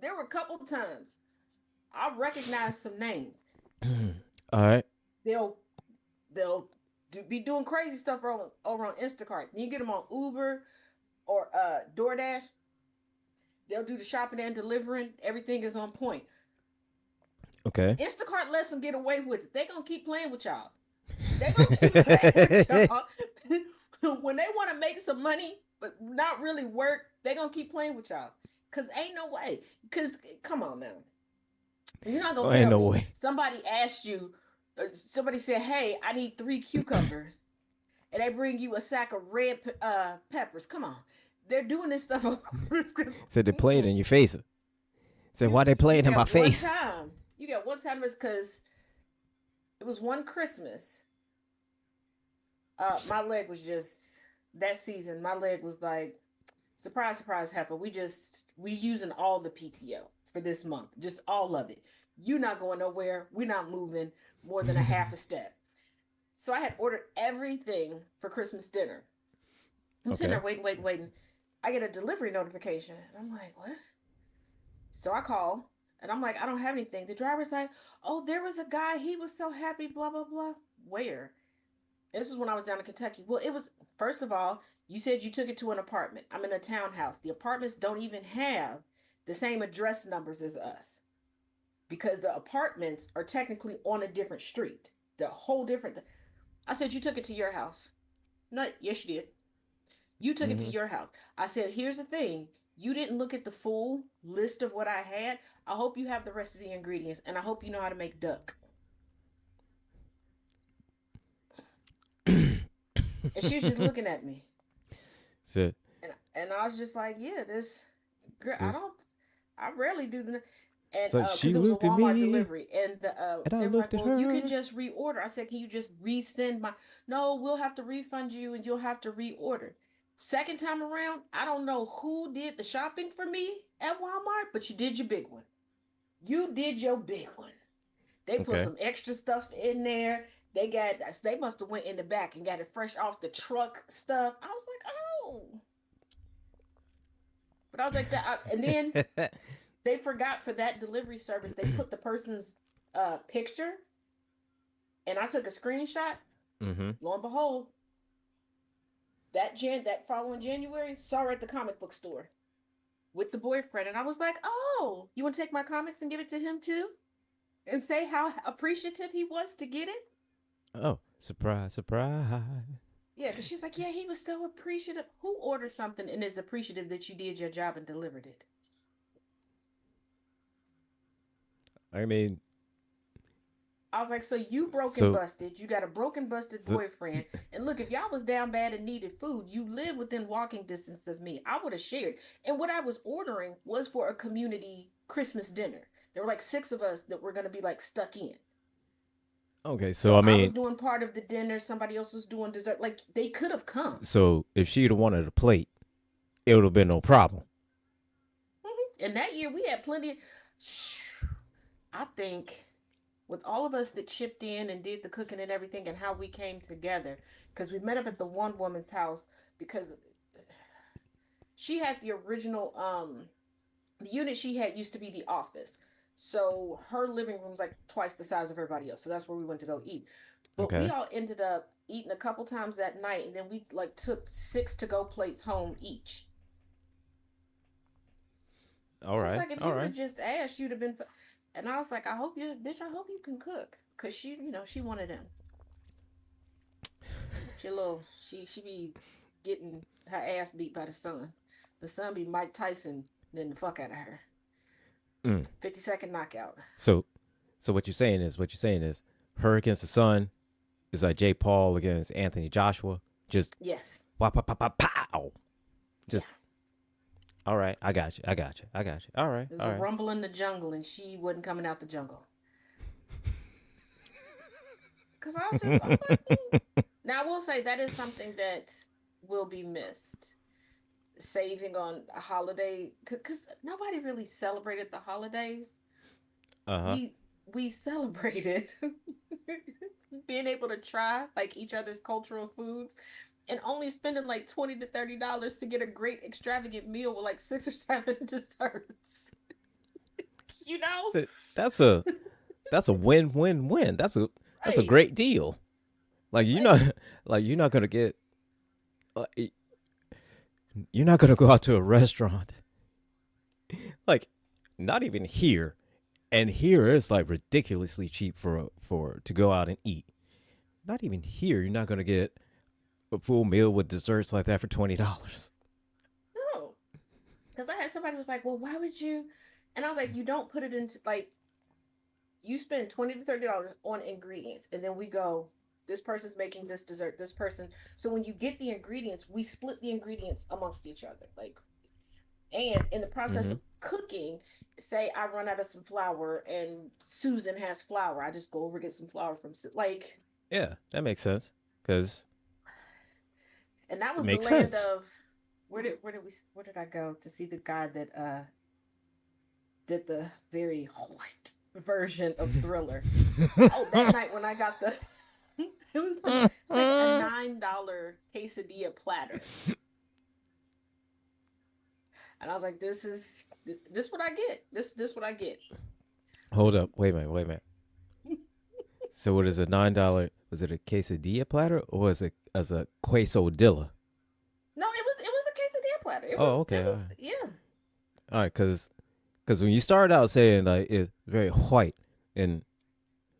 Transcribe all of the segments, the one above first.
there were a couple times I recognized some names. All right. They'll they'll be doing crazy stuff over on Instacart. You get them on Uber or DoorDash. They'll do the shopping and delivering. Everything is on point. Okay. Instacart lets them get away with it. They gonna keep playing with y'all. They gonna keep playing with y'all. When they want to make some money, but not really work, they gonna keep playing with y'all. Cause ain't no way. Cause come on now, you're not gonna Oh, ain't tell no me way. somebody asked you. Somebody said, "Hey, I need 3 cucumbers," and they bring you a sack of red peppers. Come on, they're doing this stuff. Said they played in your face. Said why they You playing in my got one face? time. You got one time because it was one Christmas. My leg was just that season. My leg was like, surprise, surprise, heifer. We using all the PTO for this month, just all of it. You not going nowhere. We're not moving more than a half a step. So I had ordered everything for Christmas dinner. I'm sitting there Okay. waiting, waiting, waiting. I get a delivery notification. And I'm like, what? So I call and I'm like, I don't have anything. The driver's like, oh, there was a guy. He was so happy, blah, blah, blah. Where? This is when I was down in Kentucky. Well, it was, first of all, you said you took it to an apartment. I'm in a townhouse. The apartments don't even have the same address numbers as us because the apartments are technically on a different street. The whole different. I said, you took it to your house. No, yes, you did. You took it to Mm-hmm. your house. I said, here's the thing. You didn't look at the full list of what I had. I hope you have the rest of the ingredients and I hope you know how to make duck. And she was just looking at me. Said And I was just like, yeah, this girl, this. I rarely do the, and So she because it was a looked at Walmart me, delivery, and and I they were like, looked at well, you can her. just reorder. I said, can you just resend my? No, we'll have to refund you, and you'll have to reorder. Second time around, I don't know who did the shopping for me at Walmart, but you did your big one. You did your big one. They put Okay. some extra stuff in there. They must have went in the back and got it fresh off the truck stuff. I was like, oh, but I was like that, and then they forgot for that delivery service. They put the person's picture, and I took a screenshot. Mm-hmm. Lo and behold, that following January, saw her at the comic book store with the boyfriend, and I was like, "Oh, you want to take my comics and give it to him too, and say how appreciative he was to get it?" Oh, surprise, surprise. Yeah, because she's like, "Yeah, he was so appreciative. Who ordered something and is appreciative that you did your job and delivered it?" I mean, I was like, so you broke and so, busted. You got a broken, busted so boyfriend. And look, if y'all was down bad and needed food, you live within walking distance of me. I would have shared. And what I was ordering was for a community Christmas dinner. There were like 6 of us that were going to be like stuck in. okay. So So I I was mean, doing part of the dinner. Somebody else was doing dessert. Like they could have come. so if she'd have wanted a plate, it would have been no problem. And that year we had plenty. Of, I think with all of us that chipped in and did the cooking and everything and how we came together because we met up at the one woman's house because she had the original the unit she had used to be the office, so her living room's like twice the size of everybody else, so that's where we went to go eat. But we Okay. all ended up eating a couple times that night, and then we like took 6 to go plates home each. All So it's right. like if All you would right. have just asked, you'd have been. And I was like, I hope you, bitch. I hope you can cook, cause she, she one of them. She a little, she be getting her ass beat by the son. The son be Mike Tyson, then the fuck out of her. Mm. 50-second knockout. So, what you're saying is, her against the sun is like Jay Paul against Anthony Joshua. Just Yes. pow, pow, pow, pow, pow. Yeah. Just all right. I got you. I got you. I got you. All right. There was All a right. rumble in the jungle, and she wasn't coming out the jungle. Cause I was just, I'm like, now I will say that is something that will be missed. Saving on a holiday, cause nobody really celebrated the holidays. Uh huh. We celebrated being able to try like each other's cultural foods and only spending like $20 to $30 to get a great extravagant meal with like 6 or 7 desserts. You know? So that's a that's a win-win-win. That's a Right. great deal. Like you're not Like, like you're not gonna get you're not gonna go out to a restaurant like not even here, and here it's like ridiculously cheap for to go out and eat. Not even here, you're not gonna get a full meal with desserts like that for $20. no. Because I had somebody was like, well, why would you? And I was like, you don't put it into like you spend $20 to $30 on ingredients, and then we go, this person's making this dessert, this person. So when you get the ingredients, we split the ingredients amongst each other. Like, and in the process Mm-hmm. of cooking, say I run out of some flour and Susan has flour, I just go over get some flour from like, Yeah, that makes sense because and that it was the makes land sense. of where did I go to see the guy that did the very white version of Thriller. Oh, that night when I got the it's like a $9 quesadilla platter. And I was like, this what I get. This what I get. Hold up, wait a minute, wait a minute. So what is a $9? Was it a quesadilla platter or was it as a quesodilla? No, it was a quesadilla platter. It Oh, was okay, it was yeah. all right, because when you started out saying like it's very white and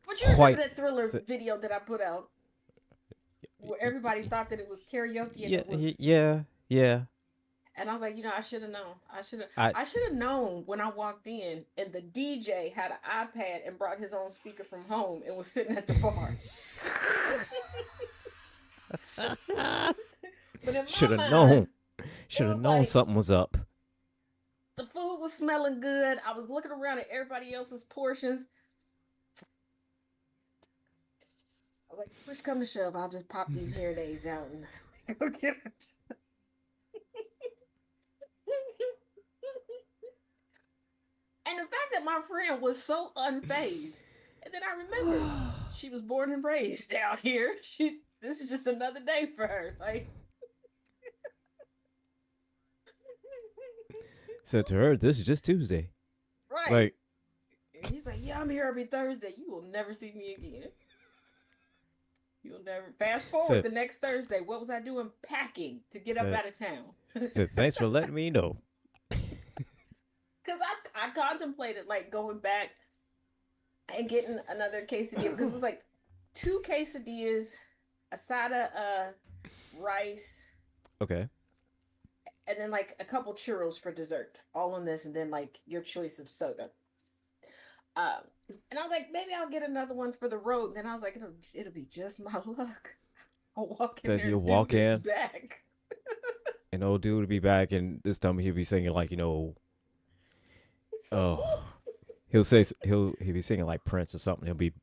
But you remember white, that Thriller video that I put out where everybody thought that it was karaoke and yeah, it was. yeah, yeah. And I was like, I should have known. I I should have known when I walked in and the DJ had an iPad and brought his own speaker from home and was sitting at the bar. But in should my have mind, known. it Should have was known like something was up. the food was smelling good. I was looking around at everybody else's portions. I was like, push come to shove, I'll just pop these hair days out and go get it. And the fact that my friend was so unfazed, and then I remembered she was born and raised down here. This is just another day for her. Like, Said to her, "This is just Tuesday." right. Like And he's like, yeah, I'm here every Thursday. You will never see me again. You'll never. Fast forward said the next Thursday. What was I doing? Packing to get up said out of town. said thanks for letting me know. Because I contemplated like going back and getting another quesadilla because it was like two quesadillas, a side of rice, Okay. and then like a couple churros for dessert, all on this, and then like your choice of soda. Um, and I was like, maybe I'll get another one for the road. And then I was like, it'll be just my luck. I'll walk in Said there you'll and dude walk is in, back. and old dude will be back, and this time he'll be singing like oh, he'll be singing like Prince or something. He'll be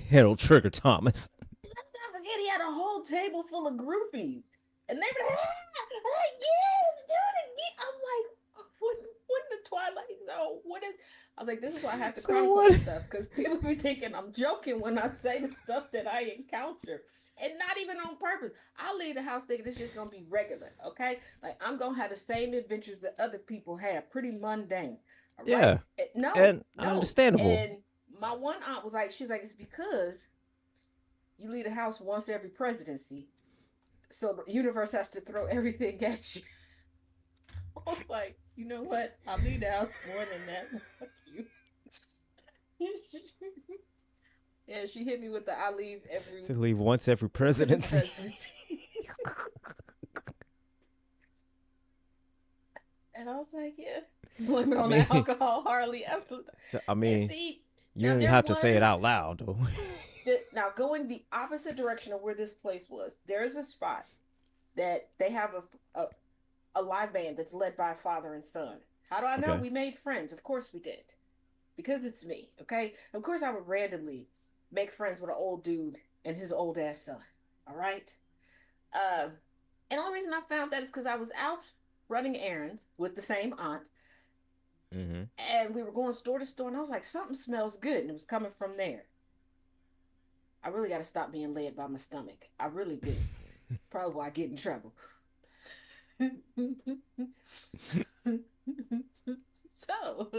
Harold Trigger Thomas. Let's not forget he had a whole table full of groupies. And they were like, yes, do it again. I'm like, what in the Twilight Zone? What is. I was like, this is why I have to So chronicle what? this stuff because people be thinking I'm joking when I say the stuff that I encounter, and not even on purpose. I leave the house thinking it's just gonna be regular, okay? Like I'm gonna have the same adventures that other people have, pretty mundane, all right? Yeah, No, and no. understandable. And my one aunt was like, she's like, it's because you leave the house once every presidency, so the universe has to throw everything at you. I was like, you know what? I leave the house more than that. Fuck you. Yeah, she hit me with the I leave To leave once every every presidency. presidency. And I was like, yeah. Blame it I on the mean, alcohol, Harley. Absolutely. so, I And mean, see, you now don't even there have to say it was out loud, though. now going the opposite direction of where this place was. There is a spot that they have a live band that's led by a father and son. How do I know? Okay. We made friends. Of course we did. Because it's me, okay? Of course I would randomly make friends with an old dude and his old ass son. All right? Uh, and the only reason I found that is because I was out running errands with the same aunt, Mm-hmm. and we were going store to store, and I was like, something smells good, and it was coming from there. I really got to stop being led by my stomach. I really do. Probably why I get in trouble. So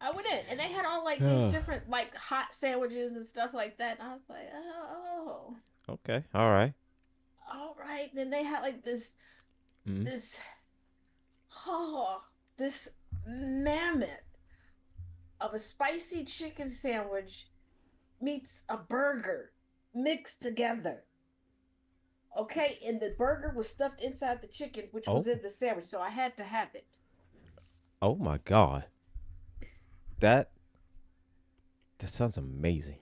I went in and they had all like these okay. different like hot sandwiches and stuff like that. And I was like, oh, All right. all right. Then they had like Mm. this, oh, this mammoth of a spicy chicken sandwich meets a burger mixed together. Okay, and the burger was stuffed inside the chicken, which was Oh. in the sandwich, so I had to have it. Oh my God. That that sounds amazing.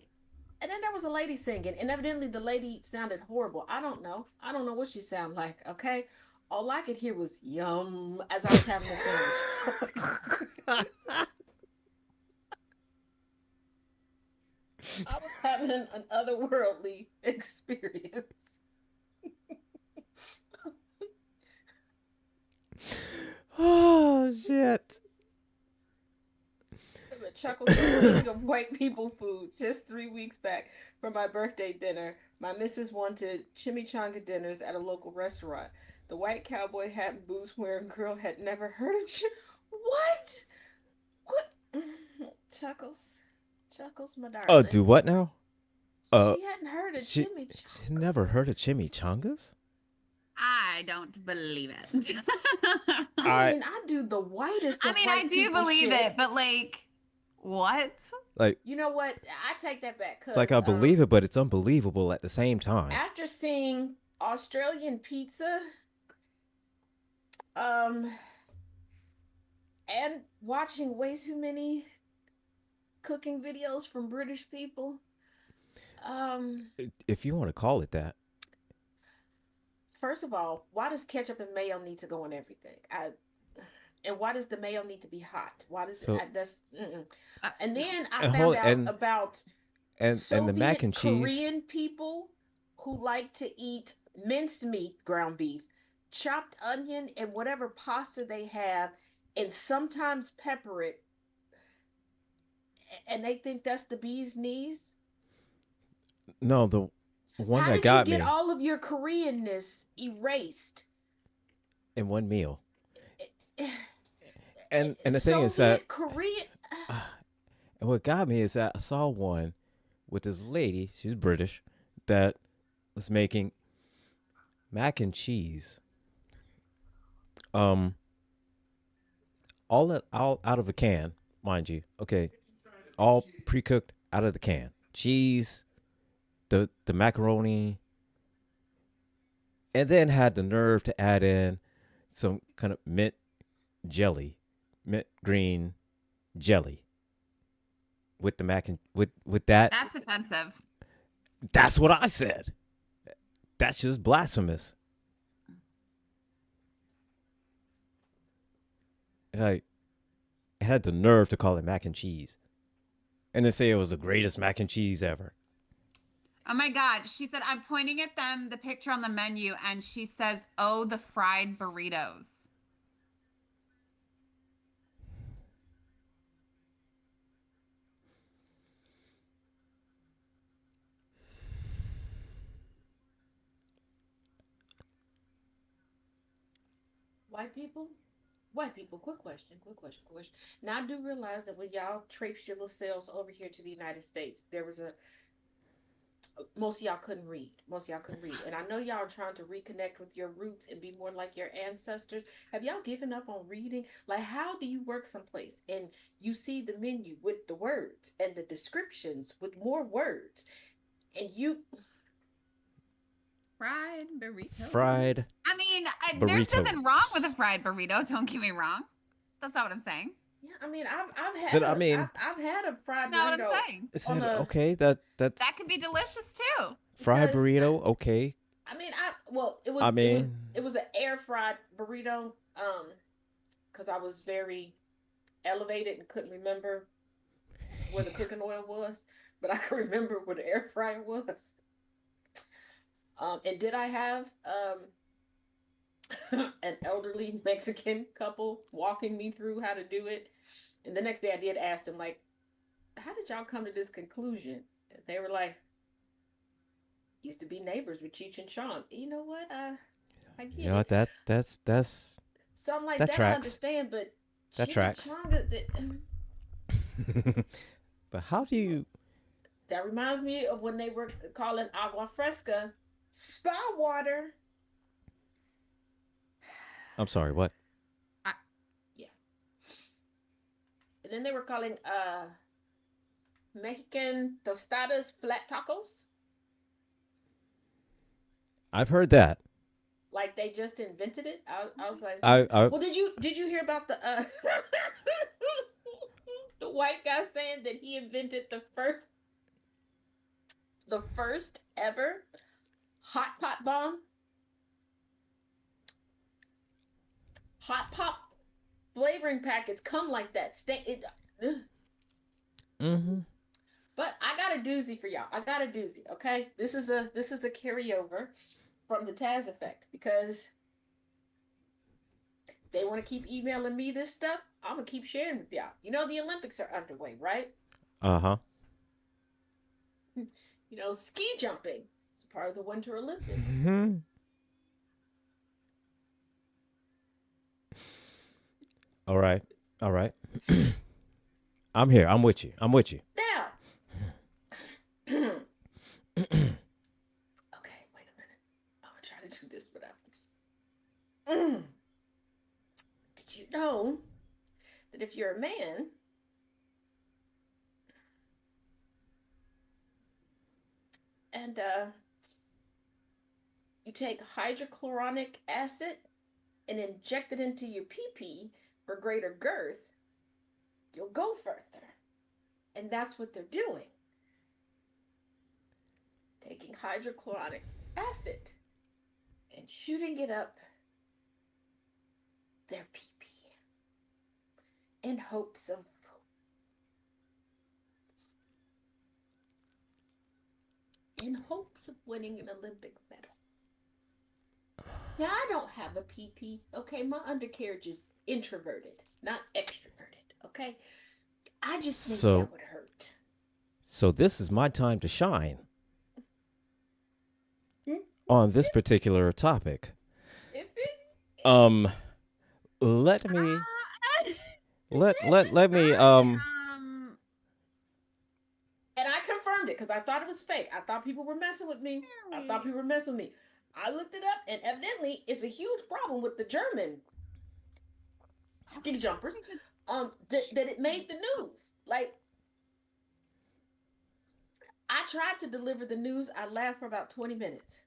And then there was a lady singing, and evidently the lady sounded horrible. I don't know. I don't know what she sounded like. Okay, all I could hear was "yum" as I was having the sandwich. So I was having an otherworldly experience. Oh shit. But Chuckle says, speaking of white people food, just 3 weeks back for my birthday dinner, my missus wanted chimichanga dinners at a local restaurant. The white cowboy hat and boots wearing girl had never heard of what? What? Chuckles. Chuckles, my Oh, darling. do what now? Uh, She hadn't heard of she never heard chimichangas. of chimichangas. I don't believe it. I I mean, I do the whitest I of mean, I white do people believe shit. it, but like, what? like You know what? I take that back it's like because I believe it, but it's unbelievable at the same time. after seeing Australian pizza, um, and watching way too many cooking videos from British people, um, If you want to call it that. first of all, why does ketchup and mayo need to go in everything? And why does the mayo need to be hot? Why does So that's and No. then I and found hold out and about and the mac Soviet and cheese. Korean people who like to eat minced meat, ground beef, chopped onion, and whatever pasta they have, and sometimes pepper it, and they think that's the bee's knees. No, the one How that did you got get me all of your Koreanness erased? in one meal. And the thing is that Soviet Korean. uh, and what got me is that I saw one with this lady, she's British, that was making mac and cheese. Um all out of a can, mind you. Okay. All pre-cooked out of the can. Cheese, the macaroni, and then had the nerve to add in some kind of jelly, mint green jelly with the mac and with that. That's offensive. That's what I said. That's just blasphemous. And I had the nerve to call it mac and cheese, and then say it was the greatest mac and cheese ever. Oh my God. She said, I'm pointing at them, the picture on the menu, and she says, oh, the fried burritos. White people? White people, quick question, quick question, quick question. Now, I do realize that when y'all traipsed your little selves over here to the United States, there was a, most of y'all couldn't read. Most of y'all couldn't read. And I know y'all are trying to reconnect with your roots and be more like your ancestors. Have y'all given up on reading? Like, how do you work someplace and you see the menu with the words and the descriptions with more words? And you, Fried burritos. Fried I mean, there's burritos. nothing wrong with a fried burrito. Don't get me wrong. That's not what I'm saying. yeah, I mean, I've had Said I mean, I've had a fried That's not what burrito I'm saying. on said a okay, that's That could be delicious too. fried because burrito. Okay, I mean, I well, it I was it was mean, it was an air fried burrito. Because I was very elevated and couldn't remember where the cooking oil was, but I could remember where the air fryer was. And did I have an elderly Mexican couple walking me through how to do it? And the next day I did ask them, like, how did y'all come to this conclusion? And they were like, used to be neighbors with Cheech and Chong. You know what? I you get know what? it. That's So I'm like, that that I tracks. understand, but That tracks. chimichanga, But how do you? That reminds me of when they were calling agua fresca spa water. I'm sorry. What? I, yeah. And then they were calling Mexican tostadas flat tacos. I've heard that. Like they just invented it. I was like, hmm. I Well, did you hear about the the white guy saying that he invented the first ever hot pot bomb? Hot pop flavoring packets come like that. Stay it. mm-hmm. But I got a doozy for y'all. I got a doozy. Okay, this is a carryover from the Taz effect because they want to keep emailing me this stuff. I'm gonna keep sharing with y'all. You know the Olympics are underway, right? Uh-huh. You know, ski jumping is part of the Winter Olympics. Mm-hmm. All right. All right. I'm here. I'm with you. I'm with you. Now, okay, wait a minute. I'm gonna try to do this without. Did you know that if you're a man and you take hydrochloric acid and inject it into your pee pee for greater girth, you'll go further. And that's what they're doing. Taking hydrochloric acid and shooting it up their pee pee in hopes of winning an Olympic medal. Now I don't have a pee pee, okay? My undercarriage is introverted, not extroverted, okay? I just think So that would hurt. so this is my time to shine on this particular topic. If it, Um let me let me and I confirmed it because I thought it was fake. I thought people were messing with me. I looked it up, and evidently, it's a huge problem with the German ski jumpers. That it made the news. Like, I tried to deliver the news. I laughed for about 20 minutes.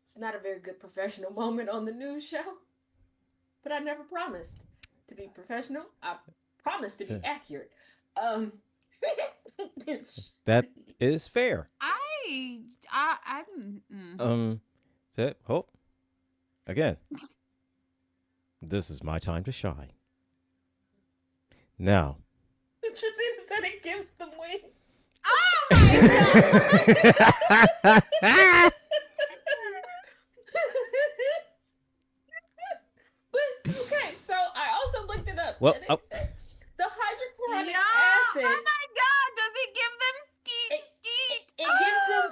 It's not a very good professional moment on the news show, but I never promised to be professional. I promised to be accurate. that is fair. I'm. That hope again. This is my time to shine. Now. Trisina said it gives them wings. Oh my god! But okay, so I also looked it up. Well, and it said the hydrochloric Oh acid. my god! Does it give them skeet?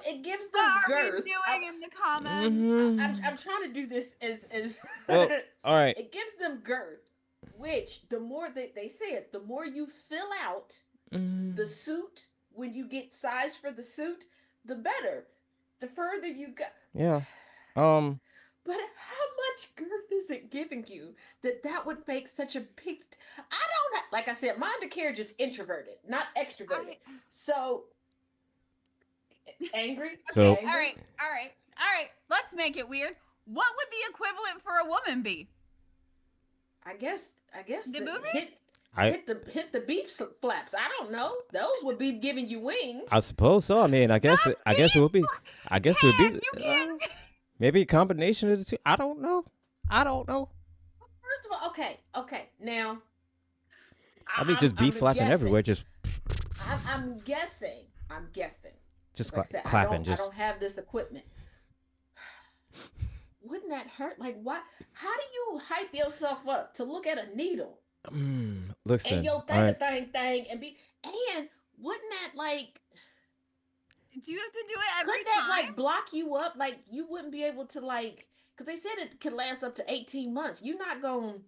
It gives them What girth. are we doing in the comments? Mhm. I'm trying to do this as Well, all right. it gives them girth, which the more they say it, the more you fill out the suit when you get sized for the suit, the better. The further you go. Yeah. But how much girth is it giving you that would make such a big? I don't like I said, my undercarriage is introverted, not extroverted. So angry. So- All right. Let's make it weird. What would the equivalent for a woman be? I guess The movie? hit the beef flaps. I don't know. Those would be giving you wings. I suppose so. I mean, I guess it would be. I guess it would be. You can't. Maybe a combination of the two. I don't know. First of all, okay. Now, I mean, just beef flapping guessing. everywhere. Just I'm guessing. just Like I said, clapping. I don't have this equipment. Wouldn't that hurt? Like, what? How do you hype yourself up to look at a needle listen. and you'll all right. thing and wouldn't that like? Do you have to do it every Could that time? like block you up? Like you wouldn't be able to like, because they said it could last up to 18 months. You're not going.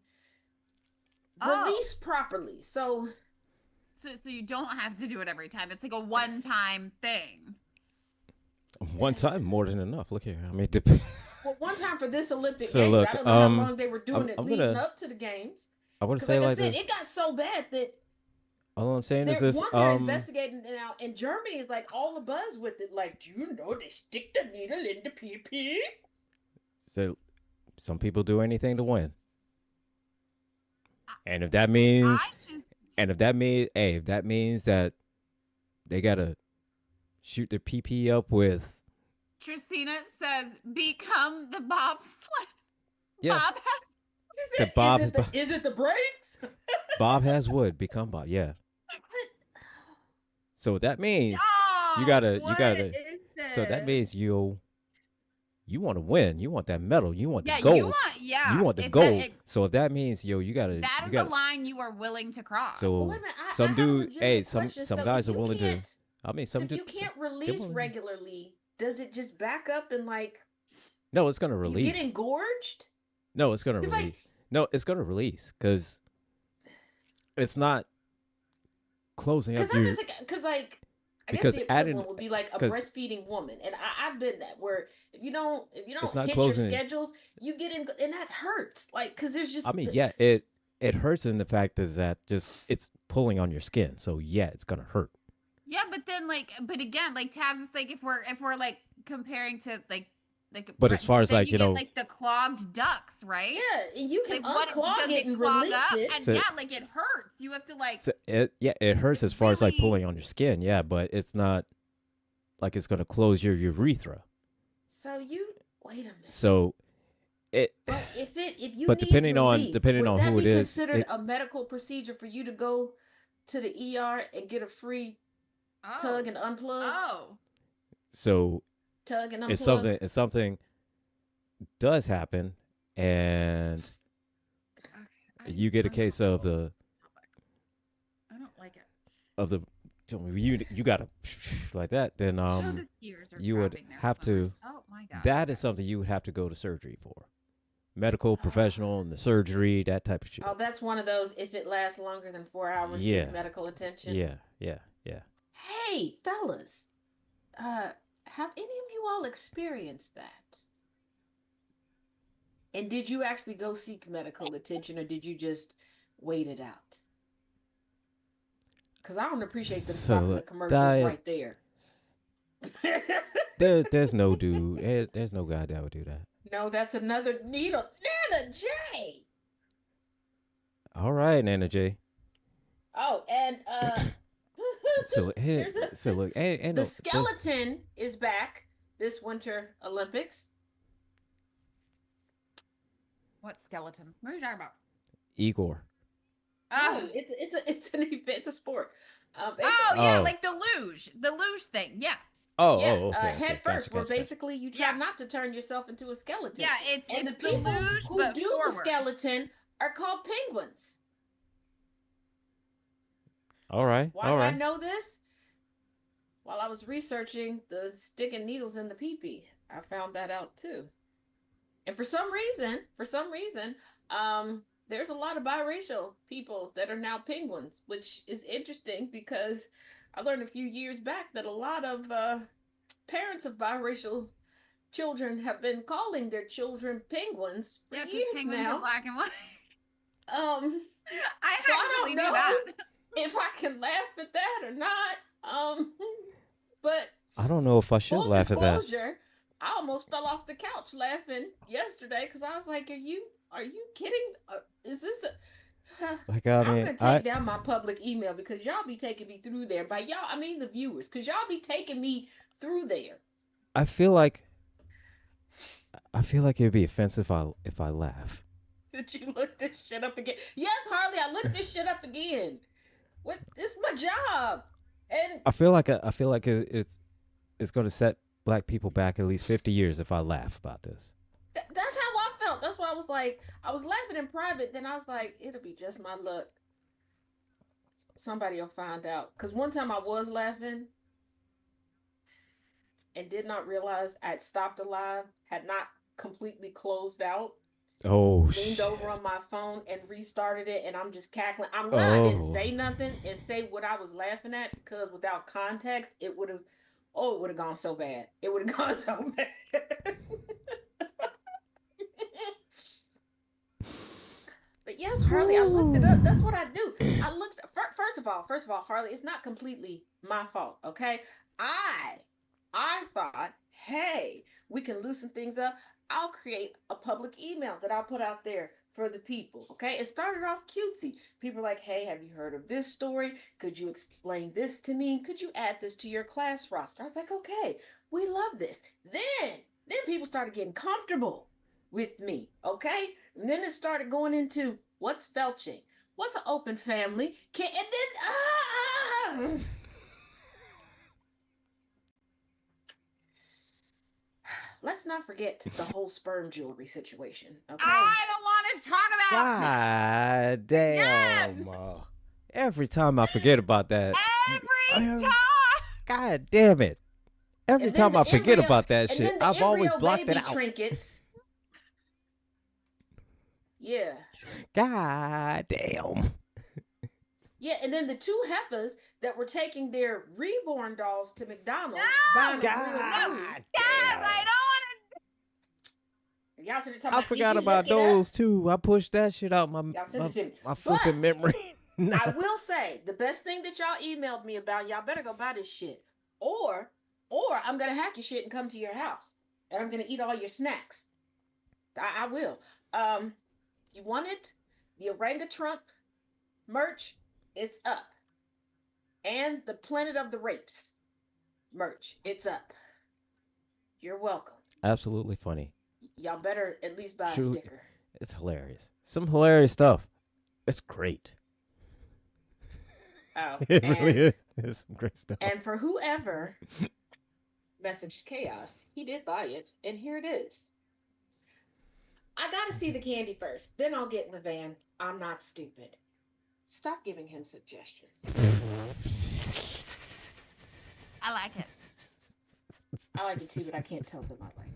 Oh, released properly. So so you don't have to do it every time. It's like a one-time thing. One time more than enough. Look here. I mean, well, one time for this Olympic so Games, look, I don't know how long they were I'm doing it I'm leading gonna up to the games. I want to Because, say like I like said, this. it got so bad that All I'm saying is this. they're investigating it now, and Germany is like all the buzz with it. Like, do you know they stick the needle in the pee pee? So some people do anything to win, I, and if that means, I just hey, if that means that they gotta shoot their PP up with, Tristina says become the bobsled. yeah, Bob has She said said, Bob, is it the brakes? Bob has wood, become Bob, yeah. So that means oh, you what gotta. is So that this? means you want to win. You want that medal. You want the Yeah, you gold. want You yeah. want the If that gold. So if that means that you is a gotta. line you are willing to cross. Well, wait So a minute. I some have a dude, hey, legitimate some question. some So guys are willing to. I mean, some if dude, you can't they're release willing. regularly, does it just back up and like No, it's gonna do you get release. engorged? No, it's gonna Because like release. No, it's gonna release because it's not closing up Because I'm your just like, because like, I guess because the adding equivalent would be like a because breastfeeding woman, and I've been that where if you it's don't not hit your closing. schedules, you get in, and that hurts. Like, because there's I just mean, yeah, it hurts in the fact is that just it's pulling on your skin. So yeah, it's gonna hurt. Yeah, but then but again, like Taz is like if we're like comparing to But as far as then like you get like the clogged ducts, right? yeah, and you can Like what unclog does it it and clog release up? it. And so, yeah, like it hurts. You have to like so it hurts it's as far as like really pulling on your skin. Yeah, but it's not like it's gonna close your urethra. So you wait a minute. So it. But if you But need relief, depending would on that who be it is, considered a medical procedure for you to go to the ER and get a free tug oh and unplug, oh so tug and if unplug? something does happen and okay, you get a case of the I don't like it. of the you gotta like that, then So the skiers are you would dropping their have swimmers. to. Oh my god. That is something you would have to go to surgery for. Medical professional and the surgery, that type of shit. Oh, that's one of those. If it lasts longer than 4 hours, Yeah. seek medical attention. Yeah. Hey, fellas, have any of you all experienced that? And did you actually go seek medical attention, or did you just wait it out? Because I don't appreciate them stopping the So commercials that right there. there's no dude, there's no guy that would do that. No, that's another needle. Nana J. All right, Nana J. Oh, and So there's so look, ain't the no there's skeleton is back this Winter Olympics. What skeleton? What are you talking about? Igor. Oh, it's an event, it's a sport. Oh yeah, Oh. like the luge thing. Yeah, Oh, okay. head first, where basically you try Yeah. not to turn yourself into a skeleton. yeah. It's And the it's the people luge, who but do forward. the skeleton are called penguins. All right. Why All do I right. know this? While I was researching the sticking needles in the pee-pee, I found that out too. And for some reason, there's a lot of biracial people that are now penguins, which is interesting because I learned a few years back that a lot of parents of biracial children have been calling their children penguins for Yeah, 'cause years penguins now. are black and white. So I I don't actually knew know that. if I can laugh at that or not. But I don't know if I should full laugh at that. disclosure, I almost fell off the couch laughing yesterday because I was like, are you kidding? Is this Like I I'm mean, gonna take down my public email because y'all be taking me through there. By y'all, I mean the viewers, because y'all be taking me through there. I feel like it'd be offensive if I laugh. Did you look this shit up again? Yes, Harley, I looked this shit up again. What? It's my job, and I feel like it's going to set black people back at least 50 years if I laugh about this. That's how I felt. That's why I was like, I was laughing in private. Then I was like, it'll be just my luck. Somebody will find out. Because one time I was laughing and did not realize I had stopped alive, had not completely closed out. Oh Leaned over on shit. my phone and restarted it, and I'm just cackling. I'm glad I didn't Oh. say nothing and say what I was laughing at, because without context, it would have, oh, it would have gone so bad. It would have gone so bad. But yes, Harley, I looked it up. That's what I do. I looked. First of all, Harley, it's not completely my fault. Okay, I I thought, hey, we can loosen things up. I'll create a public email that I'll put out there for the people. Okay, it started off cutesy. People are like, hey, have you heard of this story? Could you explain this to me? Could you add this to your class roster? I was like, okay, we love this. Then people started getting comfortable with me. Okay, and then it started going into what's felching, what's an open family, and then let's not forget the whole sperm jewelry situation. Okay, I don't want to talk about God damn. again. Every time I forget about that. Every uh, time. God damn it. Every and then time I the forget embryo, about that and shit, then the I've always embryo blocked it baby out. trinkets. Yeah. God damn. Yeah, and then the two heifers that were taking their reborn dolls to McDonald's, buying No. them real God food. Yes, I damn. Y'all sitting there talking I about, did forgot you look about it up? those too. I pushed that shit out Y'all sent it to me. my flipping But memory. No. I will say the best thing that y'all emailed me about, y'all better go buy this shit. Or I'm gonna hack your shit and come to your house. And I'm gonna eat all your snacks. I will. You want it? The Oranga Trump merch, it's up. And the Planet of the Rapes merch, it's up. You're welcome. Absolutely funny. Y'all better at least buy a Truly, sticker. it's hilarious. Some hilarious stuff. It's great. Oh, It really is. It's some great stuff. and for whoever messaged Chaos, he did buy it, and here it is. I gotta see the candy first, then I'll get in the van. I'm not stupid. Stop giving him suggestions. I like it. I like it too, but I can't tell them I like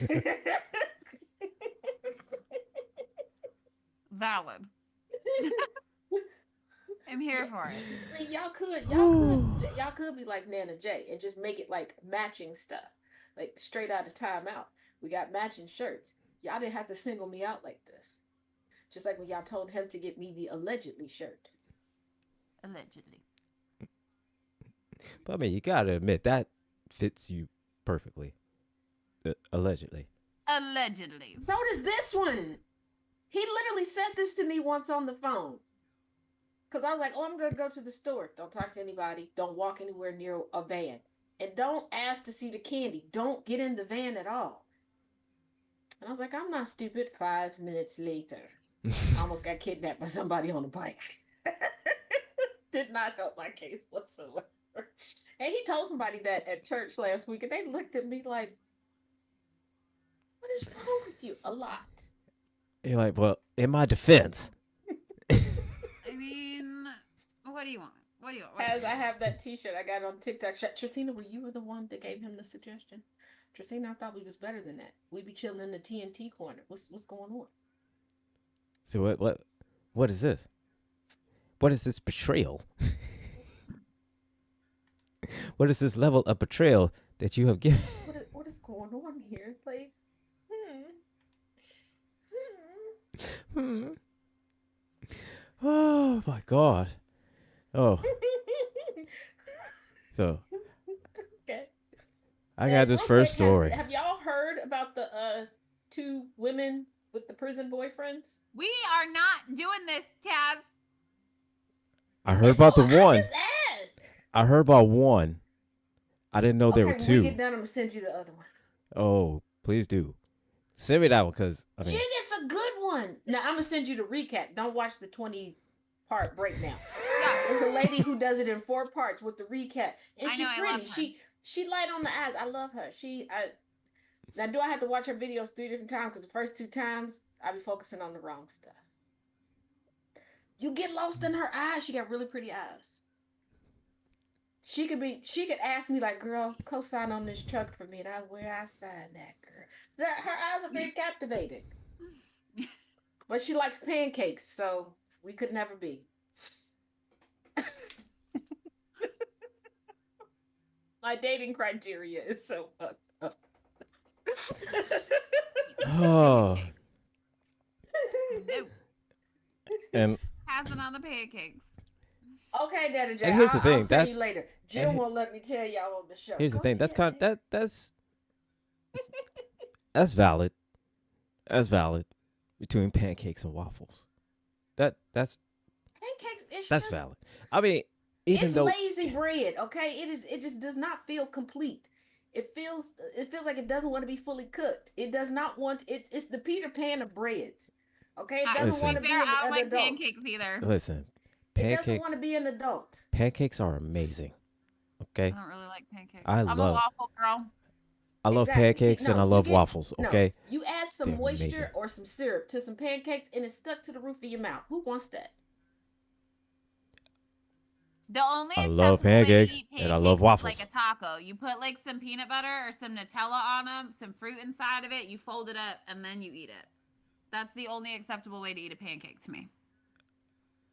it. Valid. I'm here for it. I mean, y'all could be like Nana J and just make it like matching stuff, like straight out of timeout. We got matching shirts. Y'all didn't have to single me out like this. Just like when y'all told him to get me the allegedly shirt. Allegedly. But I mean, you gotta admit that fits you perfectly. Allegedly. Allegedly. So does this one. He literally said this to me once on the phone. Because I was like, oh, I'm going to go to the store. Don't talk to anybody. Don't walk anywhere near a van. And don't ask to see the candy. Don't get in the van at all. And I was like, I'm not stupid. 5 minutes later, I almost got kidnapped by somebody on a bike. Did not help my case whatsoever. And he told somebody that at church last week, and they looked at me like, what is wrong with you? A lot. You're like, well, in my defense. I mean, what do you want? What do you want? As I have that T-shirt I got on TikTok. Tracina, were you the one that gave him the suggestion? Tracina, I thought we was better than that. We be chilling in the TNT corner. What's going on? So what is this? What is this betrayal? What is this level of betrayal that you have given? What is going on here? Like, Oh my god. Oh, so Okay. I got this Real first quick, story. Have y'all heard about the two women with the prison boyfriends? We are not doing this, Taz. I heard about the I one. just asked. I heard about one. I didn't know there were Okay, when we two. get done, I'm gonna send you the other one. Oh, please do. Send me that one, because I mean, Jig, it's a good one. Now I'm gonna send you the recap. Don't watch the 20-part breakdown. There's a lady who does it in 4 parts with the recap, and I she's know, I pretty. love her. She light on the eyes. I love her. Now do I have to watch her videos 3 different times? Because the first 2 times I be focusing on the wrong stuff. You get lost in her eyes. She got really pretty eyes. She could ask me like, girl, co-sign on this truck for me, and I sign that, girl. Her eyes are very captivating. But she likes pancakes, so we could never be. My dating criteria is so fucked up. Oh, Nope. and Passing on the pancakes. Okay, Daddy J. and here's the I'll thing tell that you later. Jill and won't let me tell y'all on the show. here's the Go thing that's ahead, man. that's valid. That's valid between pancakes and waffles. That's Pancakes, that's valid. I mean, even it's though lazy bread, okay? It just does not feel complete. It feels like it doesn't want to be fully cooked. It does not want it's the Peter Pan of breads. Okay? It doesn't To want be to fair, be I don't an like adult. pancakes either. listen, It doesn't want pancakes to be an adult. pancakes are amazing. I Okay, don't really like pancakes. I I'm a love waffle girl. I love Exactly. See, pancakes and I no, love waffles. no. Okay, You add some they're moisture amazing. or some syrup to some pancakes and it's stuck to the roof of your mouth. Who wants that? The only I love acceptable way to pancakes eat and I love pancakes is waffles. like a taco. You put like some peanut butter or some Nutella on them, some fruit inside of it, you fold it up, and then you eat it. That's the only acceptable way to eat a pancake to me.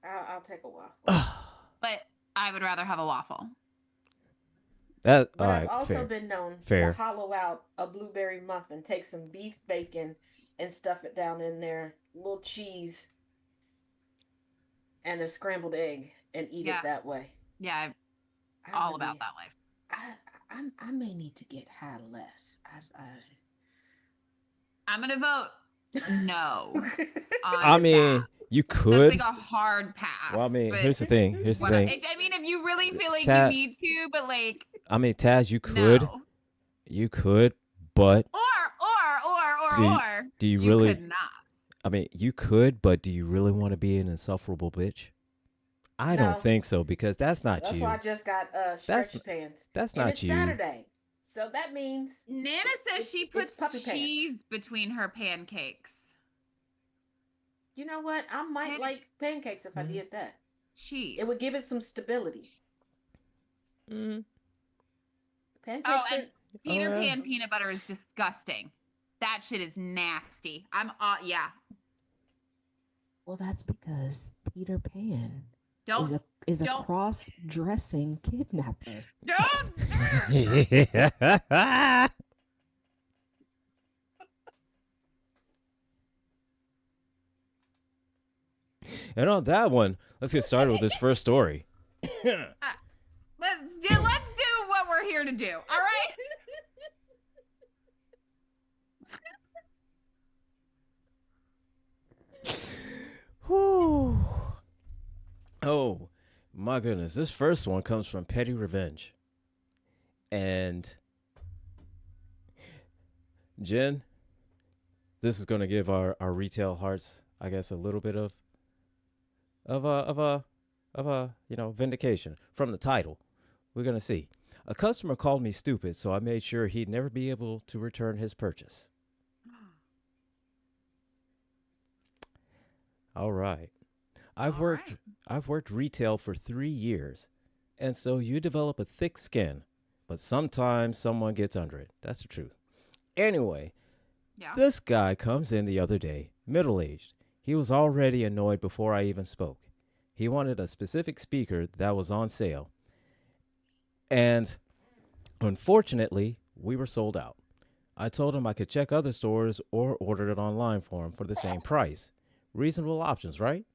I'll take a waffle. But I would rather have a waffle. That But all I've right, also fair. been known Fair. to hollow out a blueberry muffin, take some beef bacon and stuff it down in there, little cheese and a scrambled egg and eat Yeah. it that way. Yeah, I all really- about that life. I may need to get high less. I'm gonna vote no. I mean, that. you That's could. like a hard pass. Well, I mean, but here's the thing. Here's the what- thing. I mean, if you really feel like Ta- you need to, but like I mean, Taz, you could. no. You could, but Or do you you really? could not. I mean, you could, but do you really want to be an insufferable bitch? I No. don't think so because that's not That's you. why I just got stretchy pants. That's And not it's you. Saturday. So that means Nana says she it's puts puppy pants. cheese between her pancakes. you know what? I might Pancake- like pancakes if I Mhm. did that. Cheese. It would give it some stability. Mm. Pancakes Oh, are and Peter Oh, yeah. Pan peanut butter is disgusting. That shit is nasty. Yeah. well, that's because Peter Pan Don't is a don't- cross-dressing kidnapper. don't And on that one, let's get started with this first story. let's do what we're here to do. All right. Whew. Oh, my goodness. This first one comes from Petty Revenge. And Jen, this is going to give our retail hearts, I guess, a little bit of vindication from the title. We're going to see. A customer called me stupid, so I made sure he'd never be able to return his purchase. All right. I've worked retail for 3 years. And so you develop a thick skin, but sometimes someone gets under it. That's the truth. Anyway, Yeah. this guy comes in the other day, middle-aged. He was already annoyed before I even spoke. He wanted a specific speaker that was on sale. And unfortunately, we were sold out. I told him I could check other stores or order it online for him for the same price. Reasonable options, right?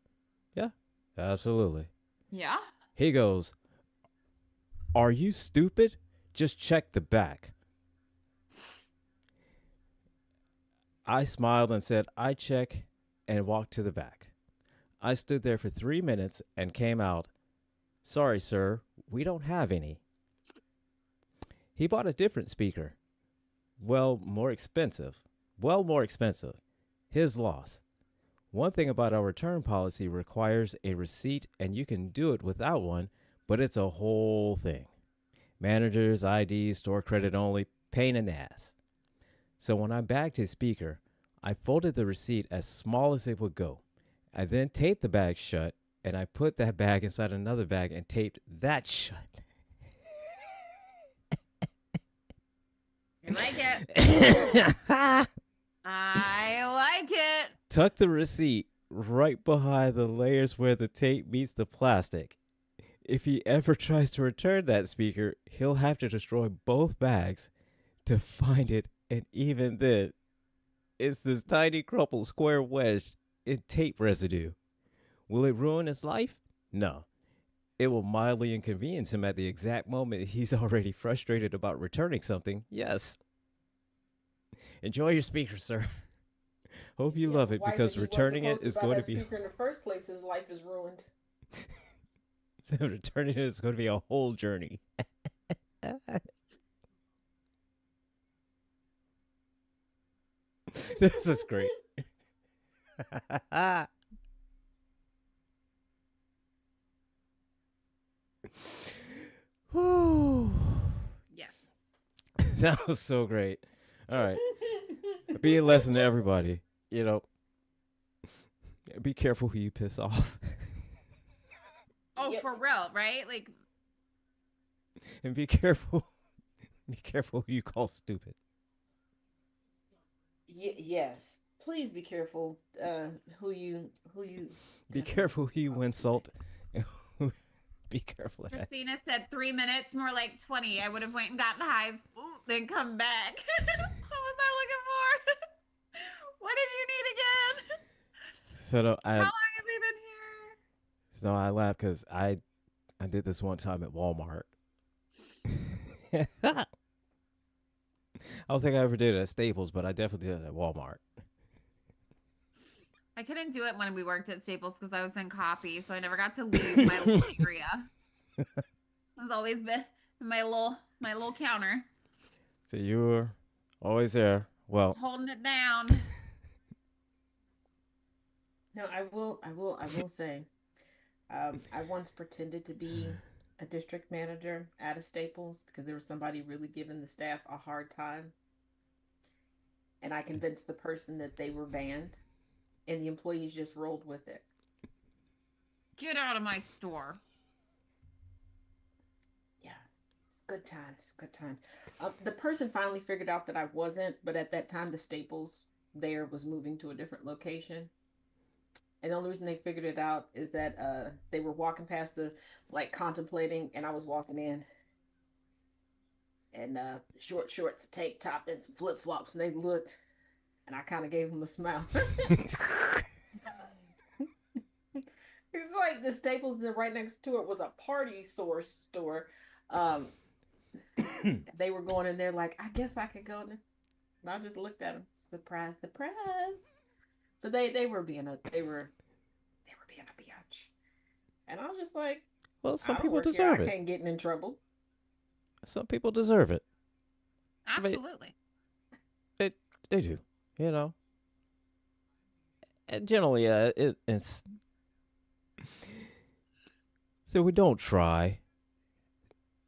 Yeah, absolutely. Yeah. He goes, "Are you stupid? Just check the back." I smiled and said, "I check," and walked to the back. I stood there for 3 minutes and came out, "Sorry, sir, we don't have any." He bought a different speaker. More expensive. His loss. One thing about our return policy requires a receipt, and you can do it without one, but it's a whole thing. Managers, IDs, store credit only, pain in the ass. So when I bagged his speaker, I folded the receipt as small as it would go. I then taped the bag shut, and I put that bag inside another bag and taped that shut. I like it. I like it. Tucked the receipt right behind the layers where the tape meets the plastic. If he ever tries to return that speaker, he'll have to destroy both bags to find it, and even then, it's this tiny crumpled square wedge in tape residue. Will it ruin his life? No. It will mildly inconvenience him at the exact moment he's already frustrated about returning something. Yes. Enjoy your speaker, sir. Hope He you has love a it wife and because he wasn't returning it supposed to is buy going to that be speaker in the first place. His life is ruined. returning it is going to be a whole journey. This is great. Whew. Yes. That was so great. All right. Be a lesson to everybody. You know, be careful who you piss off. Oh, Yep. for real, right? Like, And be careful. Be careful who you call stupid. Yes. Please be careful. Who you Be definitely careful who you call insult. stupid. Be careful of that. Christina said 3 minutes, more like 20. I would have went and gotten highs, then come back. What was I looking for? What did you need again? So no, How long have we been here? I laugh because I did this one time at Walmart. I don't think I ever did it at Staples, but I definitely did it at Walmart. I couldn't do it when we worked at Staples because I was in copy, so I never got to leave my little area. It's always been my little counter, So you were always there. Well, holding it down. No, I will say, I once pretended to be a district manager at a Staples because there was somebody really giving the staff a hard time, and I convinced the person that they were banned, and the employees just rolled with it. Get out of my store. Yeah, it's good times, good times. The person finally figured out that I wasn't, but at that time, the Staples there was moving to a different location. And the only reason they figured it out is that they were walking past the like contemplating, and I was walking in, and short shorts, a tank top, and some flip flops, and they looked, and I kind of gave them a smile. It's like the Staples, then right next to it was a party source store. Um, they were going in there like, I guess I could go in there. And I just looked at them, surprise, surprise. But they were being a they were being a bitch, and I was just like, well, I some don't people work here. I deserve it. can't get in trouble. Some people deserve it. Absolutely. They they do. You know. And generally, it's so we don't try.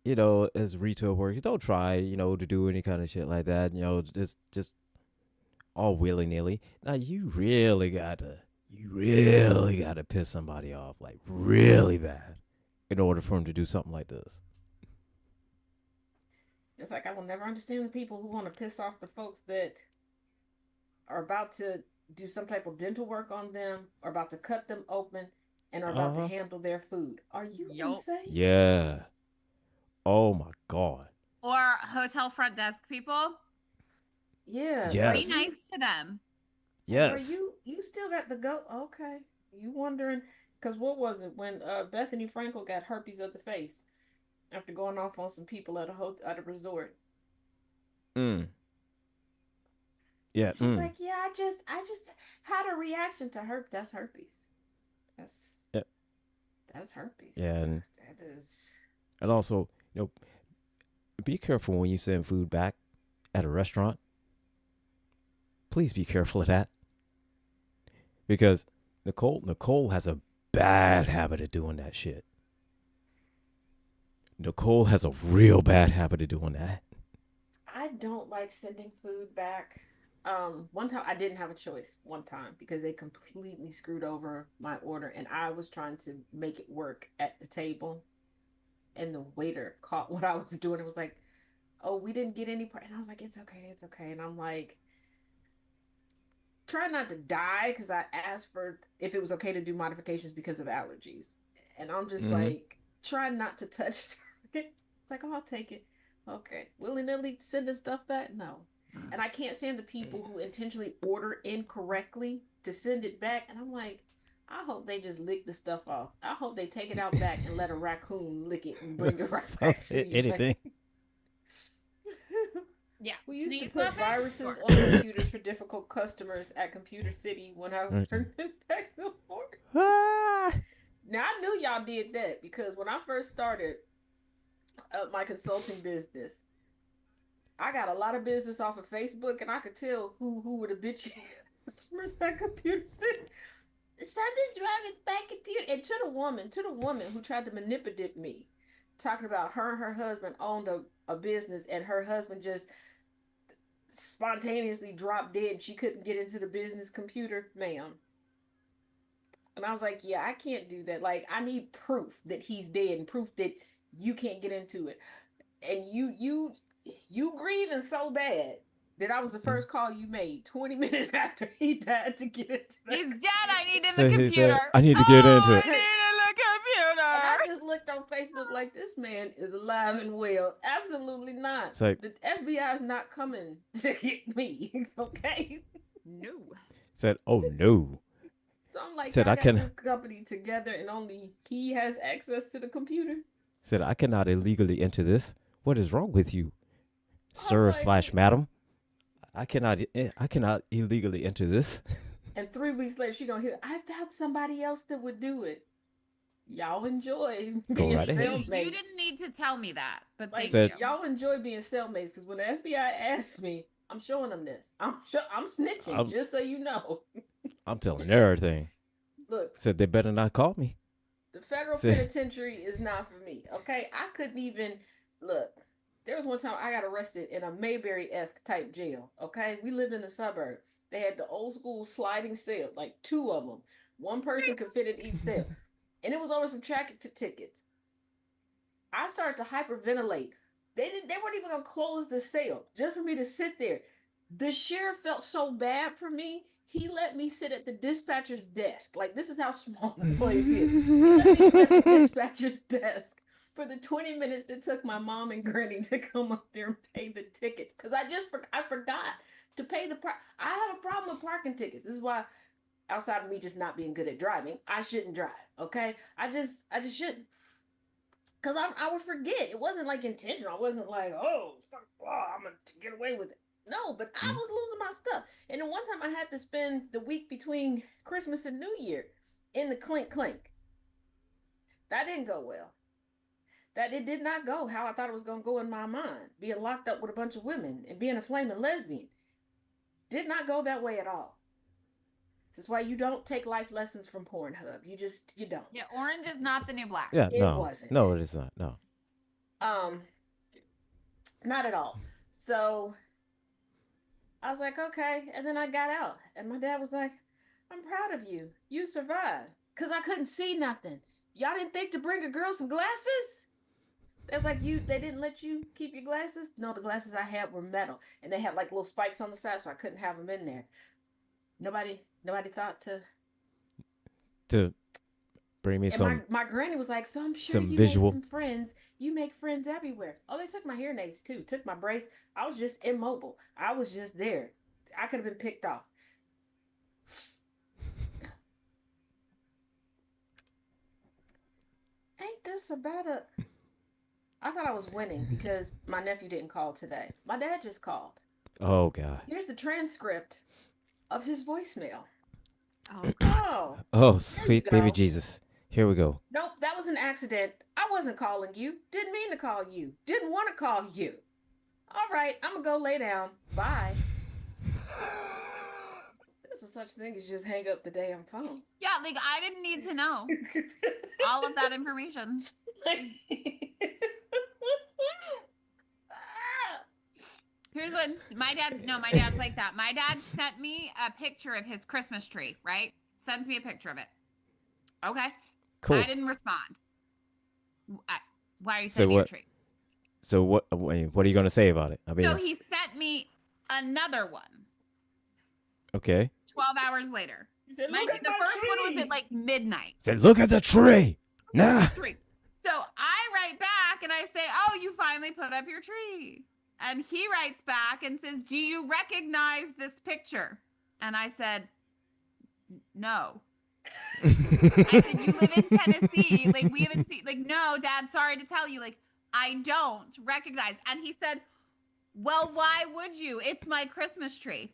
You know, as retail workers, don't try. You know, to do any kind of shit like that. You know, just all willy nilly. Now you really gotta piss somebody off like really bad in order for them to do something like this. It's like I will never understand the people who want to piss off the folks that are about to do some type of dental work on them, or about to cut them open, and are about to Uh huh. handle their food. Are you Yup. insane? Yeah. Oh my god. Or hotel front desk people. Yeah, like Be Yes. nice to them. or Yes. you still got the go. Okay, you wondering because what was it when Bethany Frankel got herpes of the face after going off on some people at a resort? Mm. Yeah. She's Mm. like, yeah, I just had a reaction to herpes. That's herpes. That's Yeah. that's Yeah. herpes. That is. And also, you know, be careful when you send food back at a restaurant. Please be careful of that because Nicole has a bad habit of doing that shit. Nicole has a real bad habit of doing that. I don't like sending food back. One time I didn't have a choice. One time because they completely screwed over my order, and I was trying to make it work at the table, and the waiter caught what I was doing. It was like, "Oh, we didn't get any part," and I was like, "It's okay, it's okay." And I'm like, try not to die because I asked for if it was okay to do modifications because of allergies. And I'm just Mm-hmm. like, try not to touch it. It's like, oh, I'll take it. Okay. Willy nilly sending stuff back? No. And I can't stand the people who intentionally order incorrectly to send it back. And I'm like, I hope they just lick the stuff off. I hope they take it out back and let a raccoon lick it and bring it right back to you. Anything. Yeah. We used to Sneeze put muffin? viruses Sure. on computers for difficult customers at Computer City when I Right. worked in tech support. Ah! Now I knew y'all did that because when I first started my consulting business, I got a lot of business off of Facebook, and I could tell who were the bitchy customers at Computer City. Something's wrong with my computer. And to the woman who tried to manipulate me, talking about her and her husband owned a business, and her husband just spontaneously dropped dead. She couldn't get into the business computer, ma'am. And I was like, yeah, I can't do that. Like, I need proof that he's dead and proof that you can't get into it. And you grieving so bad that I was the first call you made 20 minutes after he died to get into that. He's dead. I need in So the he computer. said, I need to get into I it. need in the And I computer. just looked on Facebook like, this man is alive and well. Absolutely not. It's like, The FBI is not coming to get me. Okay. No. said, oh no. So I'm like, Said, I I got can- this company together and only he has access to the computer. Said, I cannot illegally enter this. What is wrong with you, sir like- / madam? I cannot illegally enter this. And 3 weeks later, she gonna hear, I found somebody else that would do it. Y'all enjoy being right ahead. cellmates. You didn't need to tell me that, but Like, thank Said- you. y'all enjoy being cellmates because when the FBI asks me, I'm showing them this. I'm snitching, just so you know. I'm telling everything. Look, Said they better not call me. the federal See. penitentiary is not for me. Okay, I couldn't even look. There was one time I got arrested in a Mayberry-esque type jail. Okay, we lived in the suburb. They had the old school sliding cell, like 2 of them. One person could fit in each cell, and it was over some traffic tickets. I started to hyperventilate. They weren't even gonna close the cell just for me to sit there. The sheriff felt so bad for me. He let me sit at the dispatcher's desk. Like, this is how small the place is. He let me sit at the dispatcher's desk for the 20 minutes it took my mom and granny to come up there and pay the tickets. Because I forgot to pay the price. I have a problem with parking tickets. This is why, outside of me just not being good at driving, I shouldn't drive. Okay? I just shouldn't. Because I would forget. It wasn't like intentional. I wasn't like, oh, fuck, I'm going to get away with it. No, but I was losing my stuff. And then one time I had to spend the week between Christmas and New Year in the clink clink. That didn't go well. That it did not go how I thought it was going to go in my mind. Being locked up with a bunch of women and being a flaming lesbian. Did not go that way at all. This is why you don't take life lessons from Pornhub. You don't. Yeah, orange is not the new black. Yeah, It no. wasn't. No, it is not. No. Not at all. So I was like, okay. And then I got out. And my dad was like, I'm proud of you. You survived. Because I couldn't see nothing. Y'all didn't think to bring a girl some glasses? They was like, they didn't let you keep your glasses? No, the glasses I had were metal. And they had like little spikes on the side, so I couldn't have them in there. Nobody thought To bring me and some. my granny was like, so I'm sure some you visual- made some friends. You make friends everywhere. Oh, they took my hearing aids too. Took my brace. I was just immobile. I was just there. I could have been picked off. Ain't this about a... I thought I was winning because my nephew didn't call today. My dad just called. Oh, God. Here's the transcript of his voicemail. Oh, Oh, Oh, sweet go. baby Jesus. Here we go. nope, that was an accident. I wasn't calling you. Didn't mean to call you. Didn't want to call you. All right, I'm going to go lay down. Bye. There's no such thing as just hang up the damn phone. yeah, like I didn't need to know all of that information. Here's what my dad's like that. My dad sent me a picture of his Christmas tree, right? Sends me a picture of it. Okay. Cool. I didn't respond. Why are you So sending me a what- tree? So what are you going to say about it? I mean, So he sent me another one. Okay. 12 hours later. He said, Mind look you, at the my first one was tree. at like midnight. Said, look at the tree. Nah. 3. So I write back and I say, oh, you finally put up your tree. And he writes back and says, do you recognize this picture? And I said, no. I said, you live in Tennessee. Like, we haven't seen, like, no, Dad, sorry to tell you. Like, I don't recognize. And he said, well, why would you? It's my Christmas tree.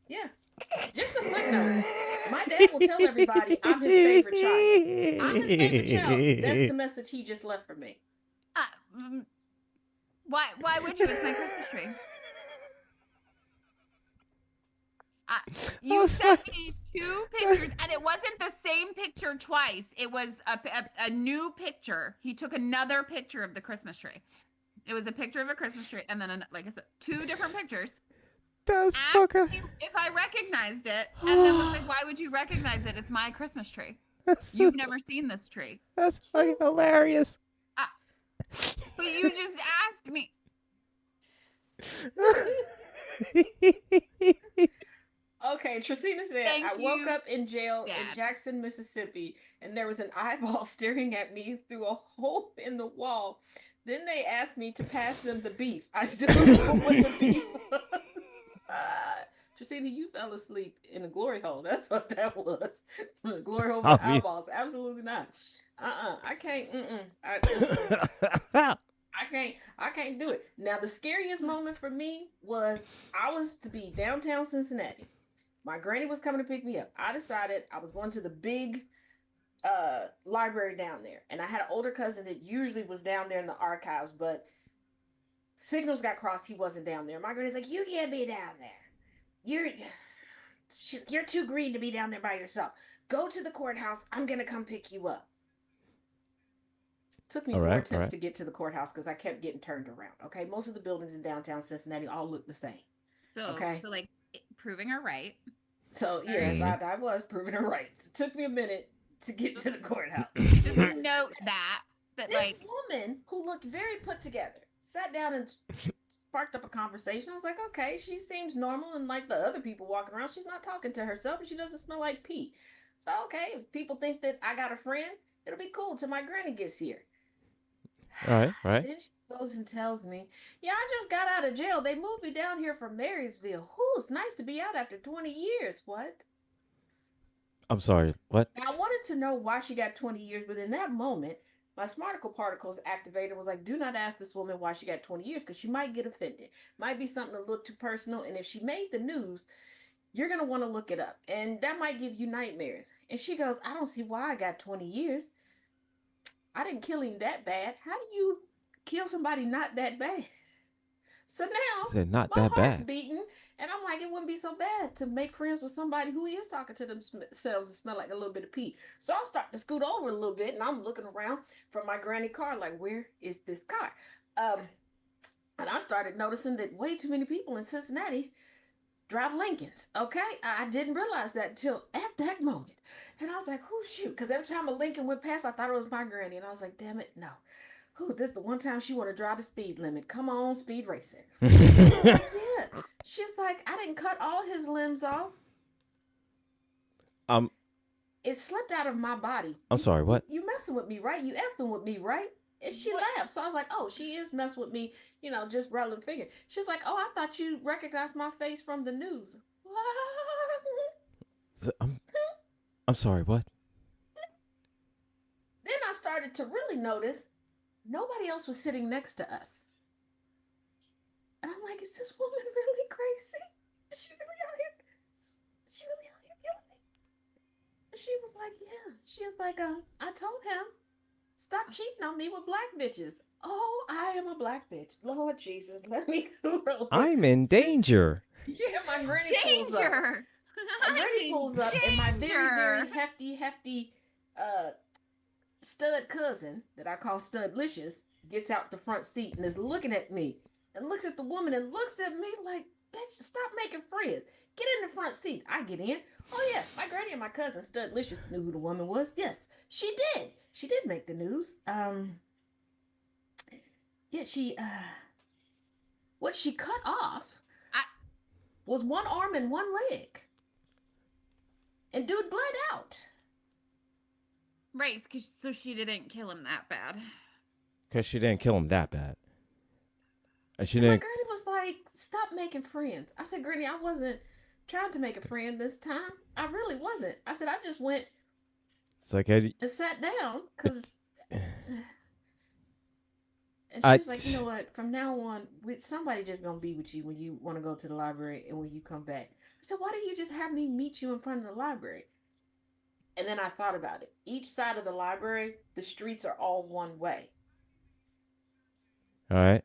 Yeah. Just a footnote. My dad will tell everybody I'm his favorite child. I'm his favorite child. That's the message he just left for me. Why would you? It's my Christmas tree. You sent me 2 pictures, and it wasn't the same picture twice. It was a new picture. He took another picture of the Christmas tree. It was a picture of a Christmas tree, and then, like I said, 2 different pictures. That's Asked fucking. me if I recognized it, and then was like, "Why would you recognize it? It's my Christmas tree. You've never seen this tree." That's fucking hilarious. But you just asked me. Okay, Tracina said, Thank I woke you, up in jail Dad. in Jackson, Mississippi, and there was an eyeball staring at me through a hole in the wall. Then they asked me to pass them the beef. I still don't know what the beef was. Tracina, you fell asleep in a glory hole. That's what that was. Glory hole with eyeballs. Absolutely not. I can't. I can't do it. Now, the scariest moment for me was I was to be downtown Cincinnati. My granny was coming to pick me up. I decided I was going to the big library down there. And I had an older cousin that usually was down there in the archives, but signals got crossed. He wasn't down there. My granny's like, you can't be down there. You're too green to be down there by yourself. Go to the courthouse. I'm going to come pick you up. Took me 4 attempts to get to the courthouse because I kept getting turned around. Okay, most of the buildings in downtown Cincinnati all look the same. So like proving her right. So yeah, I was proving her right. It took me a minute to get to the courthouse. Just note that this like woman who looked very put together sat down and sparked up a conversation. I was like, okay, she seems normal, and like the other people walking around, she's not talking to herself, and she doesn't smell like pee. So okay, if people think that I got a friend, it'll be cool till my granny gets here. Right. Then she goes and tells me, yeah, I just got out of jail. They moved me down here from Marysville. It's nice to be out after 20 years. What? I'm sorry, what? Now, I wanted to know why she got 20 years, but in that moment, my smarticle particles activated and was like, do not ask this woman why she got 20 years because she might get offended. Might be something a little too personal, and if she made the news, you're going to want to look it up, and that might give you nightmares. And she goes, I don't see why I got 20 years. I didn't kill him that bad. How do you kill somebody not that bad? So now not my that heart's bad. beating, and I'm like, it wouldn't be so bad to make friends with somebody who is talking to themselves and smell like a little bit of pee. So I'll start to scoot over a little bit, and I'm looking around from my granny car, like, where is this car? And I started noticing that way too many people in Cincinnati drive Lincolns. Okay, I didn't realize that until at that moment, and I was like, "Oh shoot!" Because every time a Lincoln went past, I thought it was my granny, and I was like, "Damn it, no!" This is the one time she want to drive the speed limit. Come on, speed racing. She's like, yeah. She's like, I didn't cut all his limbs off. It slipped out of my body. I'm sorry, what? You messing with me, right? You effing with me, right? And she laughed. So I was like, oh, she is messing with me, just relevant figure. She's like, oh, I thought you recognized my face from the news. I'm sorry, what? Then I started to really notice nobody else was sitting next to us. And I'm like, is this woman really crazy? Is she really out here? Is she really out here killing me? She was like, yeah. She was like, I told him, stop cheating on me with black bitches. Oh, I am a black bitch. Lord Jesus, let me through. I'm in danger. Yeah, my granny pulls up. My granny pulls up, and my very, very hefty, stud cousin that I call Studlicious gets out the front seat and is looking at me and looks at the woman and looks at me like, bitch, stop making friends. Get in the front seat. I get in. Oh yeah, my granny and my cousin Studlicious knew who the woman was. Yes, she did. She did make the news. Yeah, what she cut off was one arm and one leg. And dude bled out. Right, so she didn't kill him that bad. Because she didn't kill him that bad. She And my didn't. granny was like, stop making friends. I said, Granny, I wasn't trying to make a friend this time. I really wasn't. I said, I just went It's like and sat down because. And she I. was like, you know what? From now on, somebody just gonna be with you when you want to go to the library and when you come back. I said, why don't you just have me meet you in front of the library? And then I thought about it. Each side of the library, the streets are all one way. All right.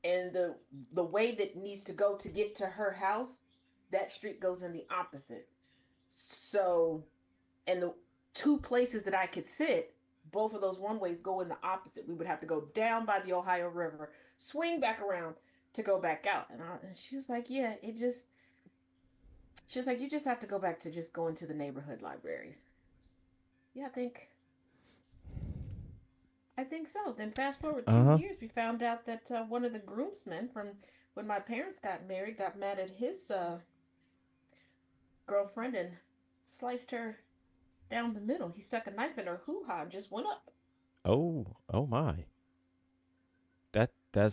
And the way that needs to go to get to her house, that street goes in the opposite. So, and the two places that I could sit, both of those one ways go in the opposite. We would have to go down by the Ohio River, swing back around to go back out. And she was like, yeah, she was like, you just have to go back to just going to the neighborhood libraries. Yeah, I think so. Then fast forward 2 years, we found out that one of the groomsmen from when my parents got married got mad at his girlfriend and sliced her down the middle. He stuck a knife in her hoo-ha and just went up. Oh. Oh my. That. Uh,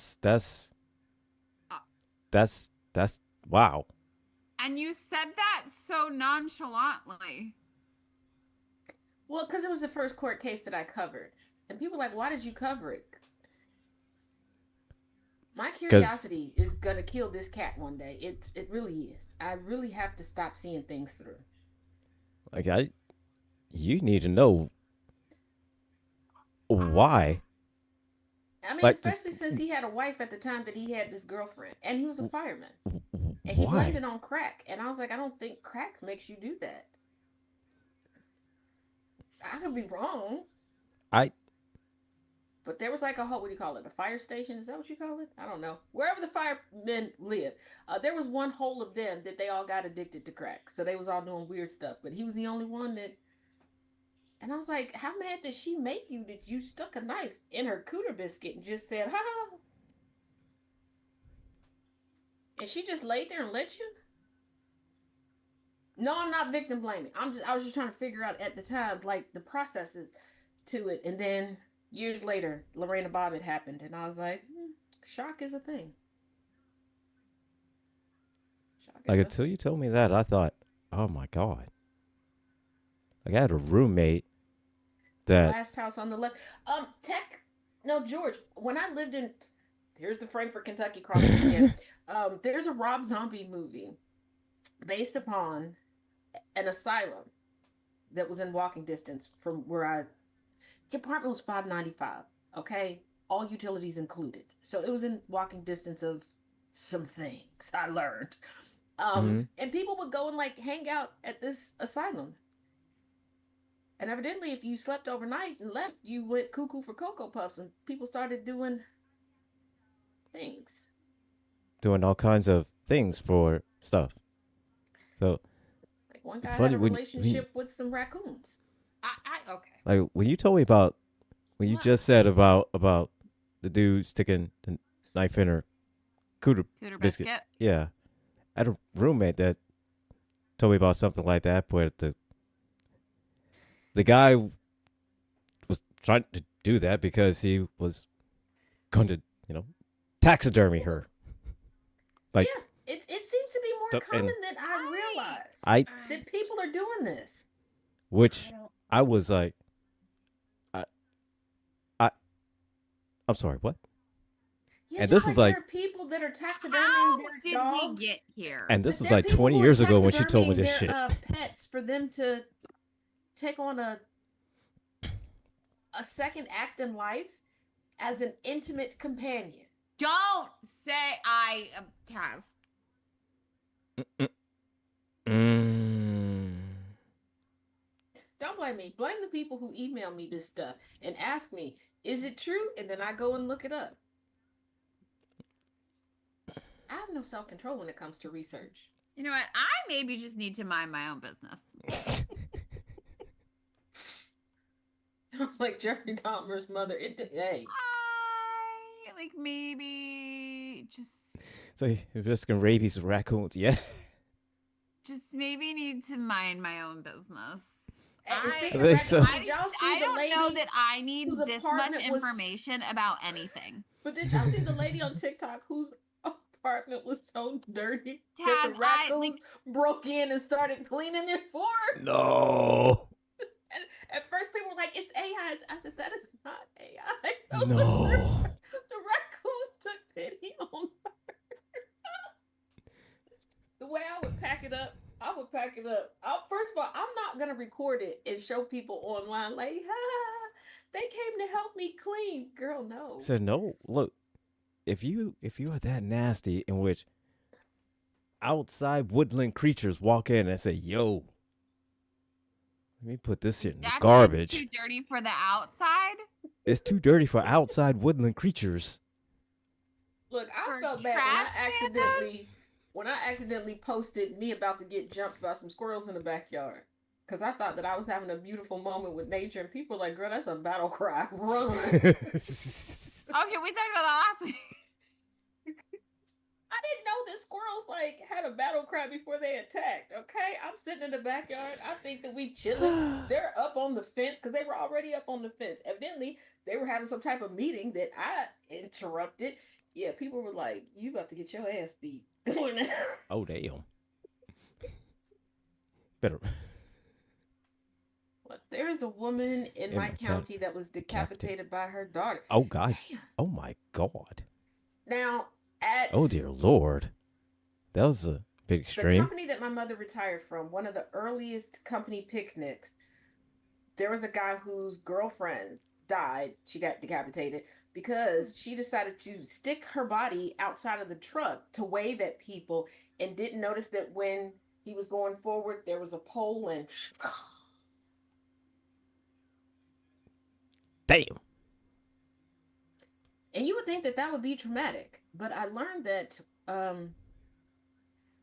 That's. Wow. And you said that so nonchalantly. Well, because it was the first court case that I covered. And people were like, why did you cover it? My curiosity is going to kill this cat one day. It really is. I really have to stop seeing things through. Like you need to know why. I mean, Like, especially since he had a wife at the time that he had this girlfriend. And he was a fireman. And he why? blamed it on crack. And I was like, I don't think crack makes you do that. I could be wrong. But there was like a what do you call it? A fire station? Is that what you call it? I don't know. Wherever the firemen live, there was one hole of them that they all got addicted to crack. So they was all doing weird stuff. But he was the only one that. And I was like, how mad did she make you that you stuck a knife in her cooter biscuit and just said, ha? And she just laid there and let you? No, I'm not victim blaming. I was just trying to figure out at the time, like the processes to it. And then years later, Lorena Bobbitt happened, and I was like, shock is a thing. Like until you told me that, I thought, oh my god. Like I had a roommate that last house on the left. George. When I lived in, here's the Frankfort, Kentucky Chronicles again. There's a Rob Zombie movie based upon an asylum that was in walking distance from where the apartment was $5.95. Okay, all utilities included, so it was in walking distance of some things I learned. And people would go and like hang out at this asylum. And evidently, if you slept overnight and left, you went cuckoo for Cocoa Puffs, and people started doing things. Doing all kinds of things for stuff. So, like one guy had a relationship with some raccoons. Okay. Like when you told me about, when you just said about the dude sticking the knife in her cooter biscuit. Yeah. I had a roommate that told me about something like that, but the guy was trying to do that because he was going to, taxidermy her. Like, yeah, it seems to be more common than I realized. That people are doing this. Which I was like, I'm sorry, what? Yeah, and this is like there are people that are taxidermying their dogs. How did we get here? And this is like 20 years ago when she told me this shit. Pets for them to take on a second act in life as an intimate companion. Don't say I Taz. Don't blame me. Blame the people who email me this stuff and ask me, is it true? And then I go and look it up. I have no self-control when it comes to research. You know what? I maybe just need to mind my own business. Like Jeffrey Dahmer's mother. Hey. I maybe just So you're just gonna rabies with raccoons, yeah? Just maybe need to mind my own business. And speaking They of so- raccoons, did y'all see I the don't know lady that I need whose this much apartment was? information about anything. But did y'all see the lady on TikTok whose apartment was so dirty that the Taz, raccoons broke in and started cleaning it for her? No. And at first, people were like, "It's AI." I said, "That is not AI. No. The raccoons took pity on her." The way I would pack it up, first of all, I'm not gonna record it and show people online like, "Ha, they came to help me clean." Girl, no. So no, look, if you are that nasty in which outside woodland creatures walk in and say, "Yo, let me put this shit in the That garbage." shit's too dirty for the outside. It's too dirty for outside woodland creatures. Look, I For felt bad trash when I accidentally posted me about to get jumped by some squirrels in the backyard. Because I thought that I was having a beautiful moment with nature, and people were like, "Girl, that's a battle cry. Run." Okay, we talked about that last week. I didn't know that squirrels like had a battle cry before they attacked. Okay, I'm sitting in the backyard. I think that we chilling. They're up on the fence because they were already up on the fence. Evidently, they were having some type of meeting that I interrupted. Yeah, people were like, "You about to get your ass beat." Oh damn. Better. But there's a woman in my county that was decapitated by her daughter. Oh god. Damn. Oh my god. Now Oh dear lord. That was a bit the extreme. company that my mother retired from, one of the earliest company picnics, there was a guy whose girlfriend died. She got decapitated because she decided to stick her body outside of the truck to wave at people and didn't notice that when he was going forward, there was a pole and Damn. And you would think that that would be traumatic, but I learned that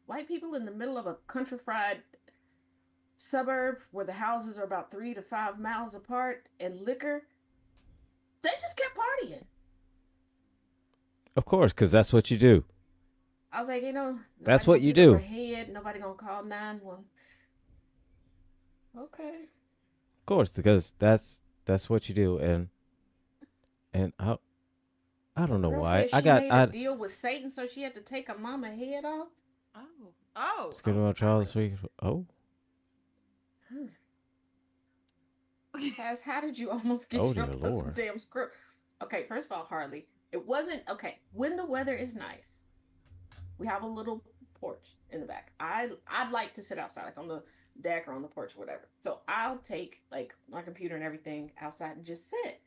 white people in the middle of a countrified suburb where the houses are about 3 to 5 miles apart and liquor, they just kept partying. Of course, because that's what you do. I was like, that's what you do. Head, nobody gonna call 911. Okay. Of course, because that's what you do, and I don't know why She made a deal with Satan, so she had to take her mama head off. Oh. Let's get about Charles Week. Oh. Cass, how did you almost get jumped by some damn squirrel? Okay, first of all, Harley, it wasn't okay. When the weather is nice, we have a little porch in the back. I'd like to sit outside, like on the deck or on the porch or whatever. So I'll take like my computer and everything outside and just sit.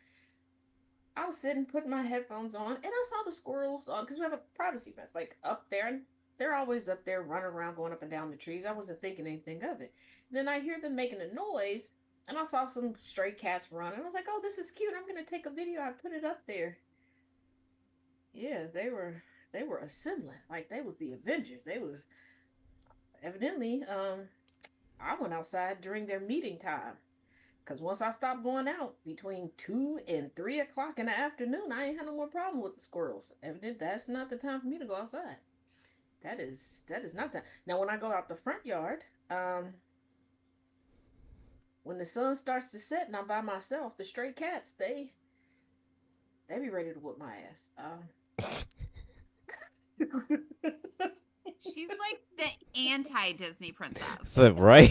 I was sitting, putting my headphones on, and I saw the squirrels because we have a privacy fence like up there, and they're always up there running around, going up and down the trees. I wasn't thinking anything of it. Then I hear them making a noise, and I saw some stray cats running. I was like, "Oh, this is cute. I'm gonna take a video." I put it up there. Yeah, they were assembling like they was the Avengers. They was evidently. I went outside during their meeting time. Because once I stopped going out between 2 and 3 o'clock in the afternoon, I ain't had no more problem with the squirrels. Evidently, that's not the time for me to go outside. That is not that. Now, when I go out the front yard, when the sun starts to set and I'm by myself, the stray cats, they be ready to whoop my ass. She's like the anti-Disney princess. So, right?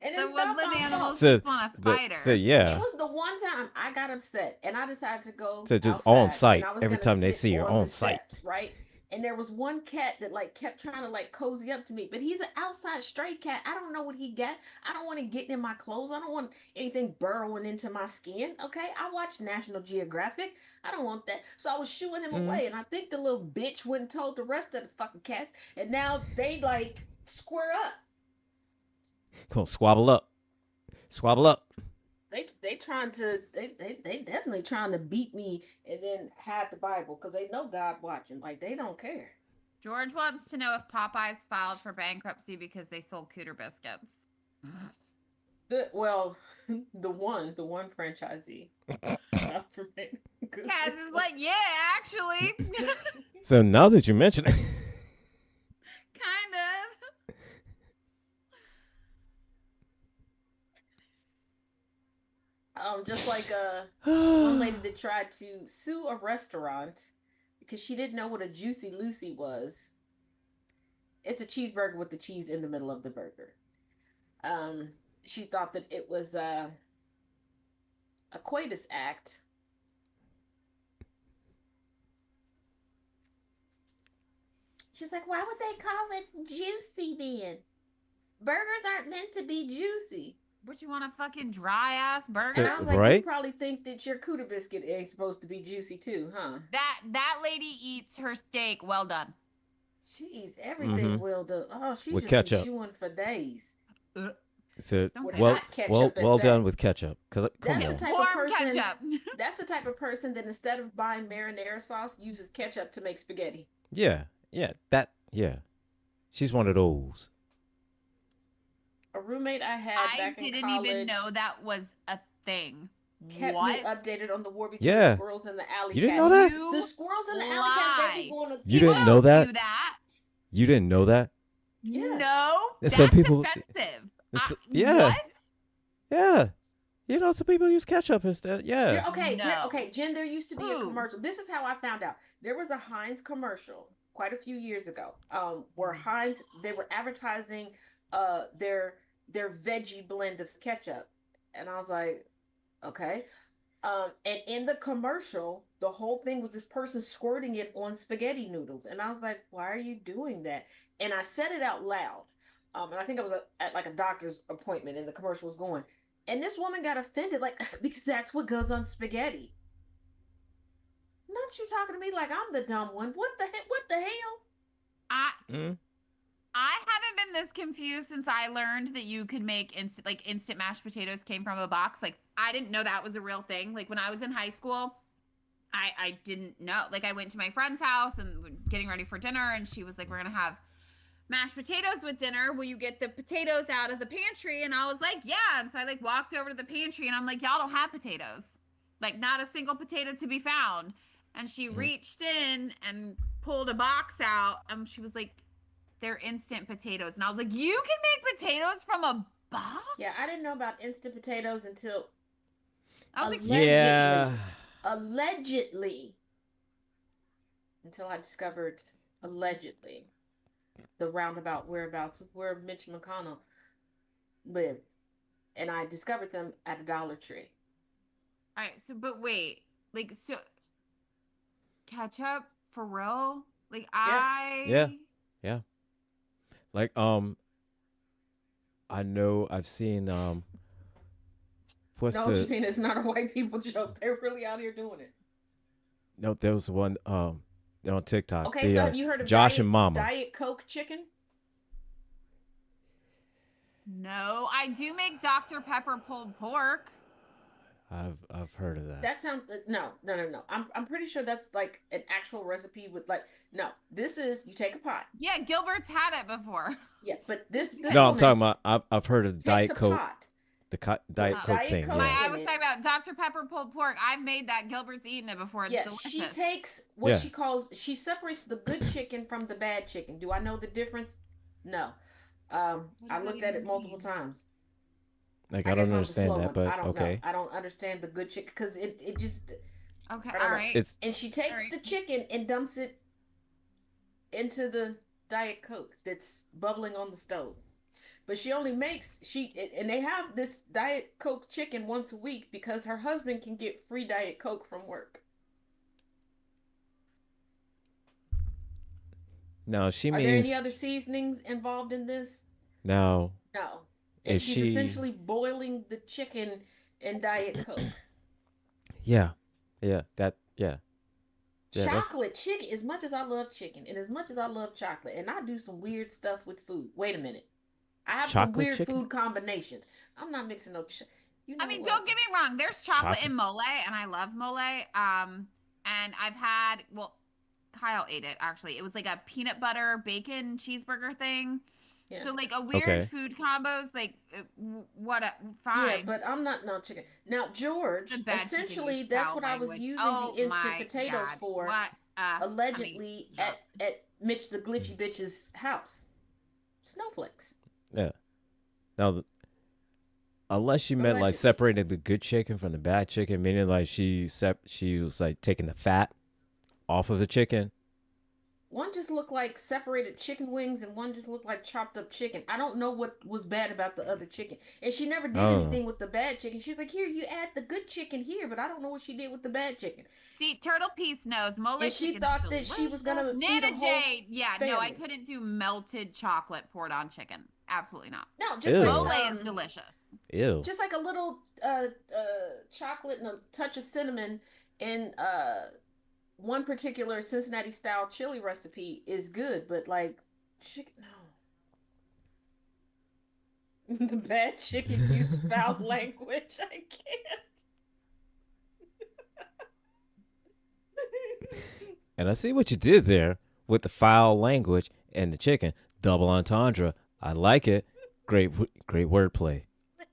And the it's not woodland my animals fault. just want to fight her. So, yeah. It was the one time I got upset and I decided to go So just outside, on site. and I was Every gonna time they sit see you, on site. steps, right? And there was one cat that like kept trying to like cozy up to me, but he's an outside stray cat. I don't know what he got. I don't want to get in my clothes. I don't want anything burrowing into my skin. Okay, I watch National Geographic. I don't want that. So I was shooing him away, and I think the little bitch went and told the rest of the fucking cats, and now they like square up. Come on, squabble up. Squabble up. They definitely trying to beat me and then hide the Bible because they know God watching. Like they don't care. George wants to know if Popeyes filed for bankruptcy because they sold Cooter biscuits. The one franchisee. out for me. Kaz is like, yeah, actually. So now that you mention it, Kind of. Just like one lady that tried to sue a restaurant because she didn't know what a Juicy Lucy was. It's a cheeseburger with the cheese in the middle of the burger. Um, she thought that it was a coitus act. She's like, why would they call it juicy then? Burgers aren't meant to be juicy. What, you want a fucking dry ass burger? And I was like, Right? you probably think that your Cuda biscuit ain't supposed to be juicy too, huh? That lady eats her steak well done. She eats everything Mhm. well done. Oh, she With just been ketchup. chewing for days. So Don't well, hot ketchup well, at well that. done with ketchup. Cause come That's on, the type of Warm person. ketchup. That's the type of person that instead of buying marinara sauce, uses ketchup to make spaghetti. yeah, she's one of those. A roommate I had I back in didn't college even know that was a thing. kept What? me updated on the war between Yeah. the squirrels and the alley You didn't cats. know that? You The squirrels and the alley cats, they lie. be going to. You People didn't know don't that? do that. You didn't know that? Yeah. No, And that's some people- offensive. yeah. What? Yeah. You know, some people use ketchup instead. There, Yeah. okay, No. there, okay, Jen. There used to be a Ooh. commercial. This is how I found out. There was a Heinz commercial quite a few years ago. Where Heinz they were advertising their veggie blend of ketchup, and I was like, okay. And in the commercial, the whole thing was this person squirting it on spaghetti noodles, and I was like, why are you doing that? And I said it out loud. And I think I was at like a doctor's appointment, and the commercial was going. And this woman got offended, like, because that's what goes on spaghetti. Not you talking to me like I'm the dumb one. What the hell? What the hell? Mm. I haven't been this confused since I learned that you could make instant mashed potatoes came from a box. Like, I didn't know that was a real thing. Like, when I was in high school, I didn't know. Like, I went to my friend's house and getting ready for dinner, and she was like, we're gonna have mashed potatoes with dinner. Will you get the potatoes out of the pantry? And I was like, yeah. And so I like walked over to the pantry, and I'm like, y'all don't have potatoes. Like, not a single potato to be found. And she reached in and pulled a box out, and she was like, they're instant potatoes. And I was like, you can make potatoes from a box? Yeah, I didn't know about instant potatoes until I was like, Yeah. allegedly, until I discovered allegedly the roundabout whereabouts of where Mitch McConnell lived, and I discovered them at a Dollar Tree. all right. So, but wait, like, so ketchup for real? Like, Yeah. Yeah. Like I know I've seen what's No, the what you're saying is not a white people joke. They're really out here doing it. no, there was one on TikTok. Okay, the, so have you heard of Josh and Mama? Diet Coke chicken? No, I do make Dr. Pepper pulled pork. I've heard of that. That sounds no. I'm pretty sure that's like an actual recipe with like no. This is you take a pot. Yeah, Gilbert's had it before. Yeah, but this No, I'm talking about I've heard of takes Diet a Coke. pot. The Diet Coke Diet thing. Coke. Yeah. I was talking about Dr. Pepper pulled pork. I've made that. Gilbert's eaten it before. It's Yeah, delicious. she takes what Yeah. she calls she separates the good chicken from the bad chicken. Do I know the difference? No. I that looked at it even multiple mean? times. Like I I guess don't I'm the understand slow that, one. but I don't okay. know. I don't understand the good chicken because it just Okay, I don't all know. right. It's and she takes All right. the chicken and dumps it into the Diet Coke that's bubbling on the stove. But she only makes and they have this Diet Coke chicken once a week because her husband can get free Diet Coke from work. no, she Are there means any other seasonings involved in this? no. No. And Is she's she- essentially boiling the chicken in Diet Coke. Yeah. Yeah. That yeah. Yeah, that's- Chocolate chicken, as much as I love chicken and as much as I love chocolate, and I do some weird stuff with food. Wait a minute. I have some Chocolate weird chicken? food combinations. I'm not mixing no you know I mean, what? don't get me wrong. There's chocolate Chocolate. in mole, and I love mole. And I've had, well, Kyle ate it actually. It was like a peanut butter bacon cheeseburger thing. Yeah. So like a weird Okay. food combos, like what? Yeah, Fine. but I'm not no chicken. Now, The George, bad chicken essentially, use that's foul what I was language. using the Oh instant my potatoes god. for, What a honey allegedly drop. at Mitch the Glitchy Bitch's house. Snowflakes, Yeah. Now, unless she meant like allegedly. separating the good chicken from the bad chicken, meaning like she was like taking the fat off of the chicken. One just looked like separated chicken wings, and one just looked like chopped up chicken. I don't know what was bad about the other chicken. And she never did Oh. anything with the bad chicken. She's like, here, you add the good chicken here, but I don't know what she did with the bad chicken. See, turtle piece knows mole And she chicken's thought that she was delicious. gonna feed a Nana whole Jade. Yeah, no, I family. couldn't do melted chocolate poured on chicken. Absolutely not. No, Ew. Mole is delicious. Ew. just like a little chocolate and a touch of cinnamon in one particular Cincinnati style chili recipe is good, but like chicken no. The bad chicken use foul language. I can't. And I see what you did there with the foul language and the chicken. Double entendre. I like it. Great wordplay.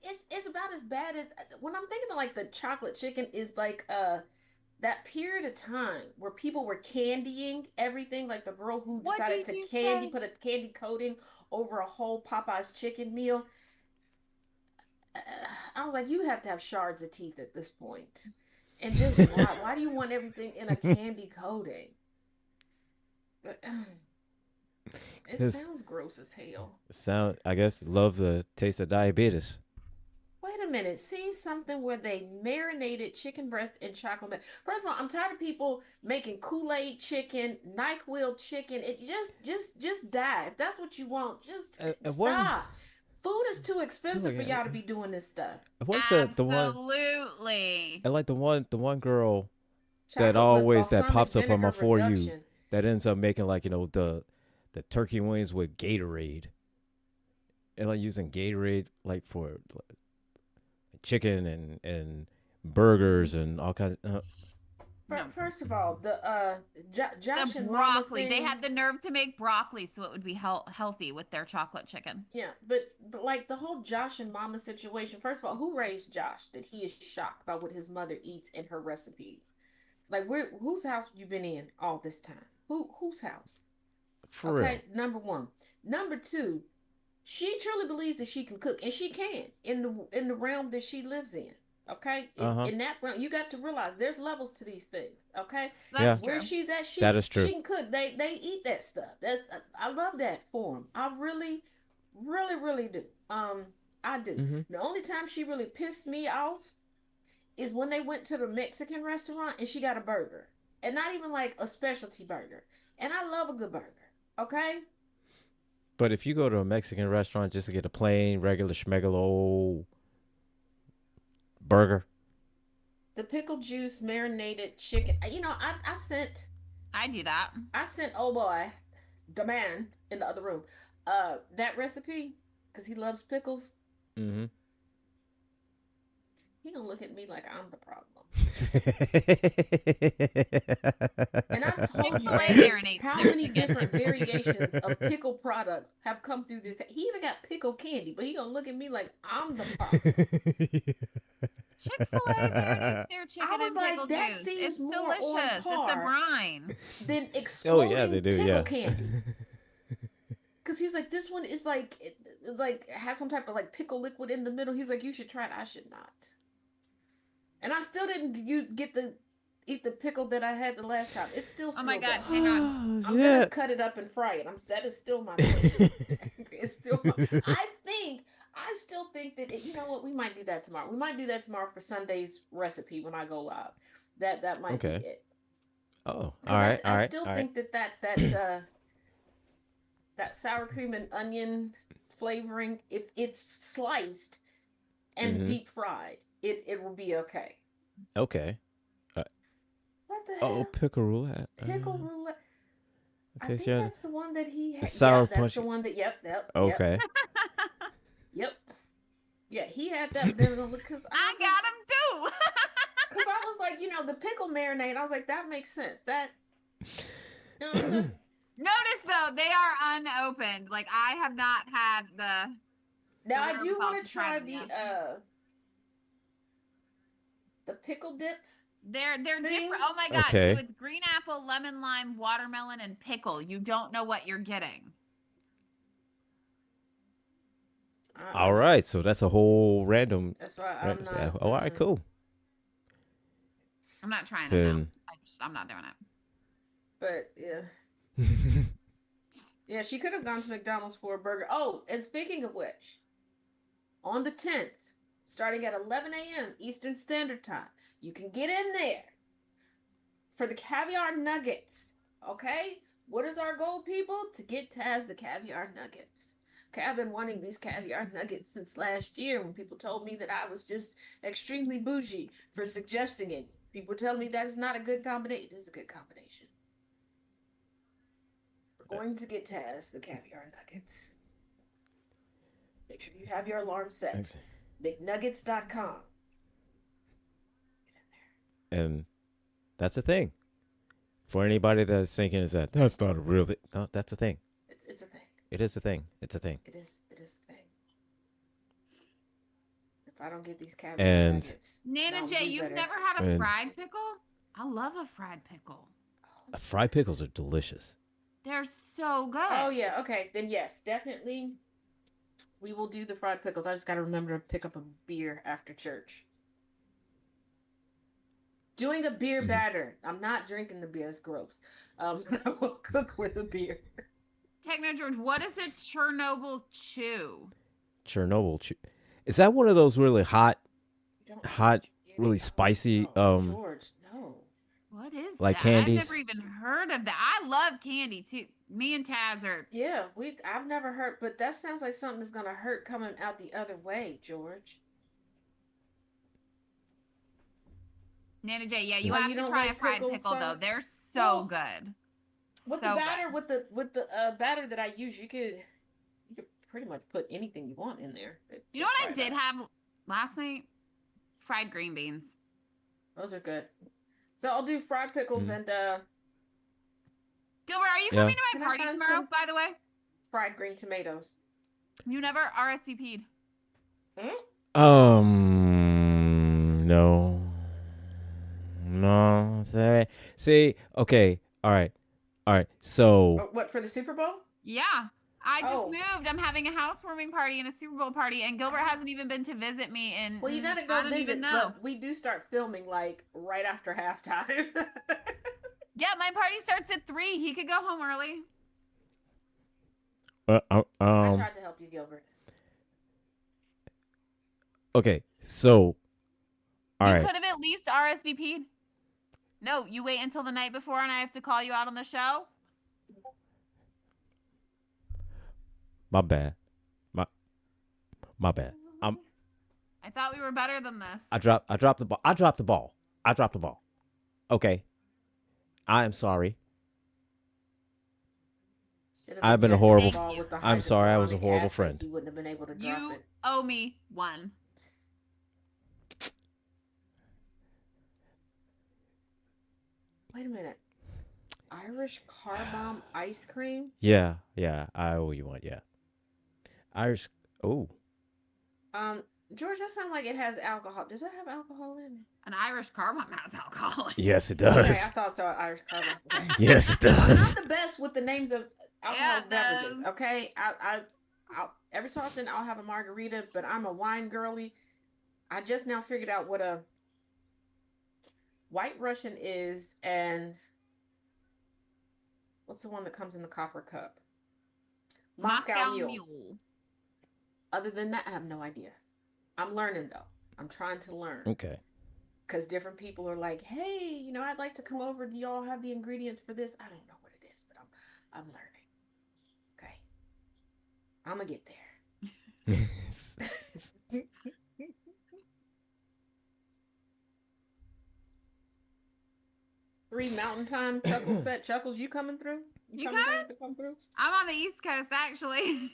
It's about as bad as when I'm thinking of like the chocolate chicken is like that period of time where people were candying everything, like the girl who What decided did to you candy say? put a candy coating over a whole Popeye's chicken meal. uh, I was like, you have to have shards of teeth at this point. And just why? Why do you want everything in a candy coating? It Because sounds gross as hell. I guess, love the taste of diabetes. Wait a minute. Seeing something where they marinated chicken breast in chocolate. First of all, I'm tired of people making Kool-Aid chicken, NyQuil chicken. It just die. If that's what you want, just And what? stop. Food is too So expensive like, for y'all to be doing this stuff. what's the one? Absolutely. And like the one girl that Chocolate with always that balsamic pops up on my vinegar for you reduction. that ends up making like the turkey wings with Gatorade and like using Gatorade like for like, chicken and burgers and all kinds. No. First of all, the Josh The and Mama broccoli. They thing. had the nerve to make broccoli so it would be healthy with their chocolate chicken. Yeah, but like the whole Josh and Mama situation. First of all, who raised Josh that he is shocked by what his mother eats in her recipes? Like, whose house have you been in all this time? Whose house? For real. Okay, number one. Number two, she truly believes that she can cook, and she can in the realm that she lives in. Okay, Uh huh. in that realm, you got to realize there's levels to these things. Okay, Yeah, That's where true. she's at, that is she true. can cook. They eat that stuff. That's I love that for them. I really, really, really do. I do. Mm-hmm. The only time she really pissed me off is when they went to the Mexican restaurant and she got a burger, and not even like a specialty burger. And I love a good burger. Okay, But if you go to a Mexican restaurant just to get a plain regular schmegalo burger, the pickle juice marinated chicken. You know, I do that. I sent oh boy, the man in the other room, that recipe because he loves pickles. mm-hmm. He gonna look at me like I'm the problem. And I've told you Chick-fil-A guys marinates how their many chicken. different variations of pickle products have come through this. He even got pickle candy, but he gonna look at me like I'm the problem. Chick-fil-A marinates their I chicken was in like, pickle that juice. seems It's more on delicious. It's a par brine. than Oh exploding yeah, they do. pickle Yeah. candy. Because he's like, this one is like, it's like, it has some type of like pickle liquid in the middle. He's like, you should try it. I should not. And I still didn't eat the pickle that I had the last time. It's still Oh my sealed God, up. hang on. I'm gonna cut it up and fry it. That is still my pleasure. It's still. I still think that you know what, we might do that tomorrow. We might do that tomorrow for Sunday's recipe when I go live. That might Okay. be it. Oh, all 'Cause right, all I right, still all right. think that sour cream and onion flavoring, if it's sliced and Mhm. deep fried, it will be okay. Okay. What the Oh, hell? pickle roulette. Pickle roulette. I Taste think your that's the one that he had. sour Yeah, that's punch. the one that. Yep. Okay. Yep. Yeah, he had that bitter because I got him too. because I was like, the pickle marinade. I was like, that makes sense. That, you know what I'm saying? Notice though, they are unopened. Like I have not had the. Now I do wherewithal want to try them yet. the pickle dip. They're thing? different. Oh my god! Okay. So it's green apple, lemon, lime, watermelon, and pickle. You don't know what you're getting. All right, so that's a whole random. That's why I'm not. All right, cool. I'm not trying it Then- now. I'm not doing it. But yeah. Yeah, she could have gone to McDonald's for a burger. Oh, and speaking of which, on the 10th, starting at 11 a.m. Eastern Standard Time, you can get in there for the caviar nuggets. Okay? What is our goal, people? To get Taz the caviar nuggets. Okay, I've been wanting these caviar nuggets since last year when people told me that I was just extremely bougie for suggesting it. People tell me that's not a good combination. It is a good combination. We're going to get Taz the caviar nuggets. Make sure you have your alarm set. McNuggets.com. And that's a thing. For anybody that's thinking is that's not a real thing. No, that's a thing. It's a thing. It is a thing. It's a thing. It is a thing. If I don't get these caviar And- nuggets, Nana I'll J, do you've better. never had a And- fried pickle? I love a fried pickle. Fried pickles are delicious. They're so good. Oh yeah, okay. Then yes, definitely we will do the fried pickles. I just gotta remember to pick up a beer after church. Doing a beer Mhm. batter. I'm not drinking the beer, it's gross. I will cook with a beer. Techno George, what is a Chernobyl chew? Chernobyl. Is that one of those really hot, You don't Hot, get really it. spicy, No, George, no. What is Like that? candies? I've never even heard of that. I love candy too. Me and Taz are. Yeah, I've never heard, but that sounds like something that's gonna hurt coming out the other way, George. Nana J, yeah, you Oh, have you to don't try like a fried pickles, pickle though. Summer? They're so Well, good. With So the batter, good. with the batter that I use, you could pretty much put anything you want in there. You know what I did have last night? Fried green beans. Those are good. So I'll do fried pickles Mhm. and Gilbert, are you Yeah. coming to Can my I party find tomorrow, some- by the way? fried green tomatoes. You never RSVP'd. No. See, okay, all right. So Oh, what, for the Super Bowl? Yeah. I just Oh. moved. I'm having a housewarming party and a Super Bowl party, and Gilbert hasn't even been to visit me. And Well, you gotta I go don't visit, even know. but we do start filming like right after halftime. Yeah, my party starts at 3. He could go home early. I tried to help you, Gilbert. okay, so all You right. could have at least RSVP'd. No, you wait until the night before, and I have to call you out on the show. My bad. My bad. I thought we were better than this. I dropped the ball. I dropped the ball. Okay. I am sorry. Should've I've been a catching the horrible- ball with the I'm sorry, I was a hydrochloric horrible acid. friend. You wouldn't have been able to drop You it. owe me 1. Wait a minute. Irish car bomb ice cream? Yeah. I owe you one. Yeah. Irish. Oh. George, that sounds like it has alcohol. Does it have alcohol in it? An Irish car bomb has alcohol. Yes, it Okay, I does. thought so. Irish car bomb. Yes, it I'm does. not the best with the names of Yeah, alcoholic it beverages. does. Okay, I'll every so often I'll have a margarita, but I'm a wine girly. I just now figured out what a White Russian is, and what's the one that comes in the copper cup? Moscow Mule. Other than that, I have no idea. I'm learning though. I'm trying to learn. Okay. Because different people are like, hey, I'd like to come over. Do y'all have the ingredients for this? I don't know what it is, but I'm learning. Okay. I'm gonna get there. 3 Mountain Time Chuckles set. Chuckles, you coming through? You come through? I'm on the East Coast, actually.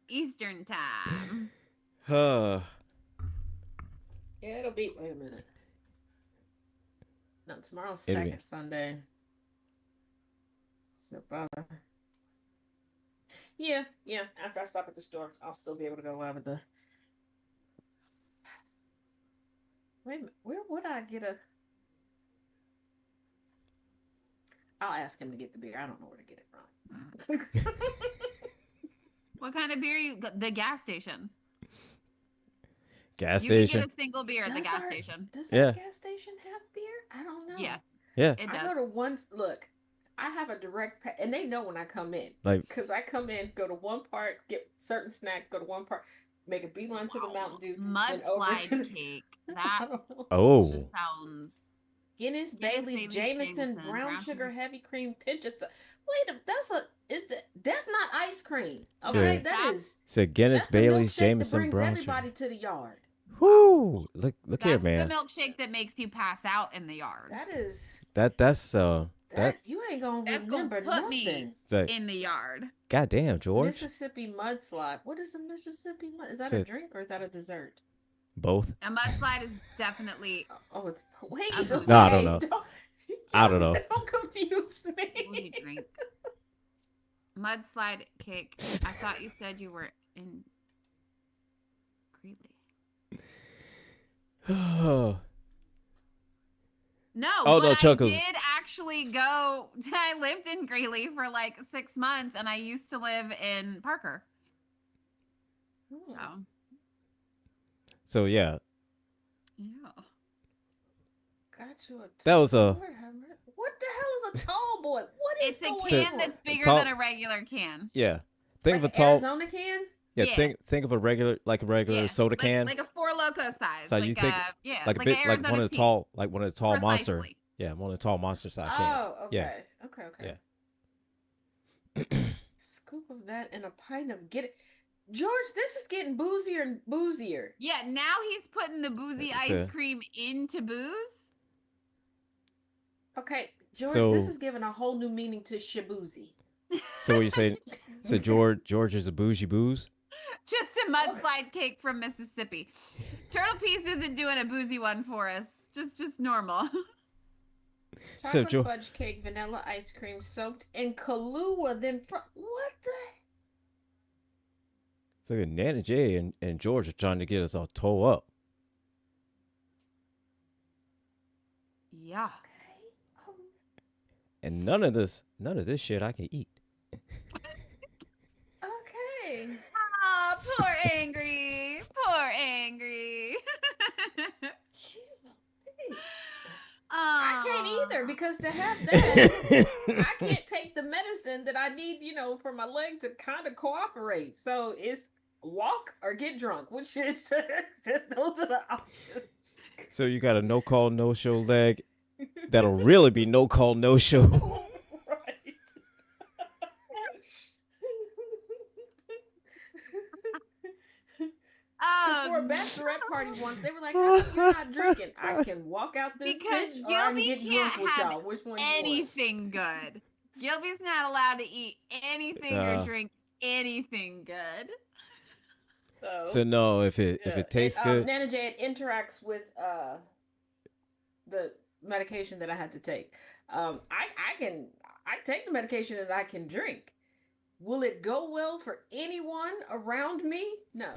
Eastern time. Huh. Yeah, it'll be. Wait a minute. No, tomorrow's It'll be second Sunday. So, yeah. After I stop at the store, I'll still be able to go live at the. Wait a minute, where would I get a? I'll ask him to get the beer. I don't know where to get it from. What kind of beer you? The gas station. gas You can station. get a single beer at the Does gas our- station. Does Yeah. our gas station have beer? I don't know. Yes, Yeah. it I does. go to one. Look, I have a direct, and they know when I come in. Like Because I come in, go to one part, get certain snack, go to one part, make a beeline to the Mountain Dew, then over to Mudslide the. cake. I That don't know. oh, just sounds. Guinness, Bailey's, Jameson, brown sugar, heavy cream, pinch of. Wait, that's not ice cream. Okay, So- that is. so Guinness, That's the Bailey's, milkshake that Jameson, brings brown everybody sugar. to the yard. Whoo! Look That's here, man. the milkshake that makes you pass out in the yard. That is. That's That you ain't gonna That's gonna remember put me nothing. like, in the yard. goddamn, George. Mississippi mudslide. What is a Mississippi mud? Is that So- a drink or is that a dessert? Both. A mudslide is definitely Oh, it's wait. A boozy. No, I don't know. I don't know. Don't confuse a me. boozy drink. Mudslide cake. I thought you said you were in Greeley. Oh, No, Oh, but no, I Chuckles. did actually go. I lived in Greeley for like 6 months, and I used to live in Parker. Hmm. So, so yeah, yeah. Got you a that was a. Lord have mercy. What the hell is a tall boy? What is It's a going can on? that's bigger tall- than a regular can. Yeah, think Like of a an tall. Arizona can. Yeah, Yeah. think of a regular Yeah, soda can. like a Four Loco size. So like you think- yeah, like a like bit an like Arizona one of the tea. tall monster. Precisely. Yeah, one of the tall monster size cans. Oh, Yeah. okay. Scoop of that and a pint of get it. George, this is getting boozier and boozier. Yeah, now he's putting the boozy It's ice a- cream into booze. Okay, George, So- this is giving a whole new meaning to shaboozy. So what you saying? So George is a bougie booze. Just a mudslide cake from Mississippi. Turtle Piece isn't doing a boozy one for us. Just normal. So Chocolate fudge cake, vanilla ice cream soaked in Kahlua, then what the? So Nana J and George are trying to get us all toe up. Yeah. Okay. And none of this shit I can eat. Okay. Oh, poor Angry. Poor Angry. Jesus. Please. I I can't either because to have that, I can't take the medicine that I need, for my leg to kind of cooperate. So it's walk or get drunk, which is those are the options. So you got a no call no show leg that'll really be no call no show. Right. For a bachelorette party once, they were like, "How come you're not drinking?" I can walk out this Because bitch, or I can Gilby get can't drunk with have y'all. Which one you want? anything good. Gilby's not allowed to eat anything or drink anything good. So no, if it tastes good, Nana J, it interacts with the medication that I had to take. I can take the medication that I can drink. Will it go well for anyone around me? No.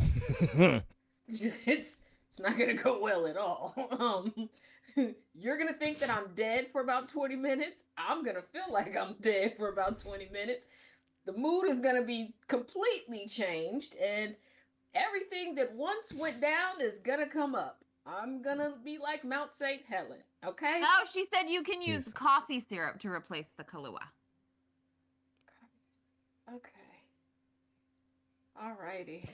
It's not gonna go well at all. You're gonna think that I'm dead for about 20 minutes. I'm gonna feel like I'm dead for about 20 minutes. The mood is gonna be completely changed, and everything that once went down is gonna come up. I'm gonna be like Mount St. Helen, okay? Oh, she said you can use Yes. coffee syrup to replace the Kahlua. Okay. Alrighty.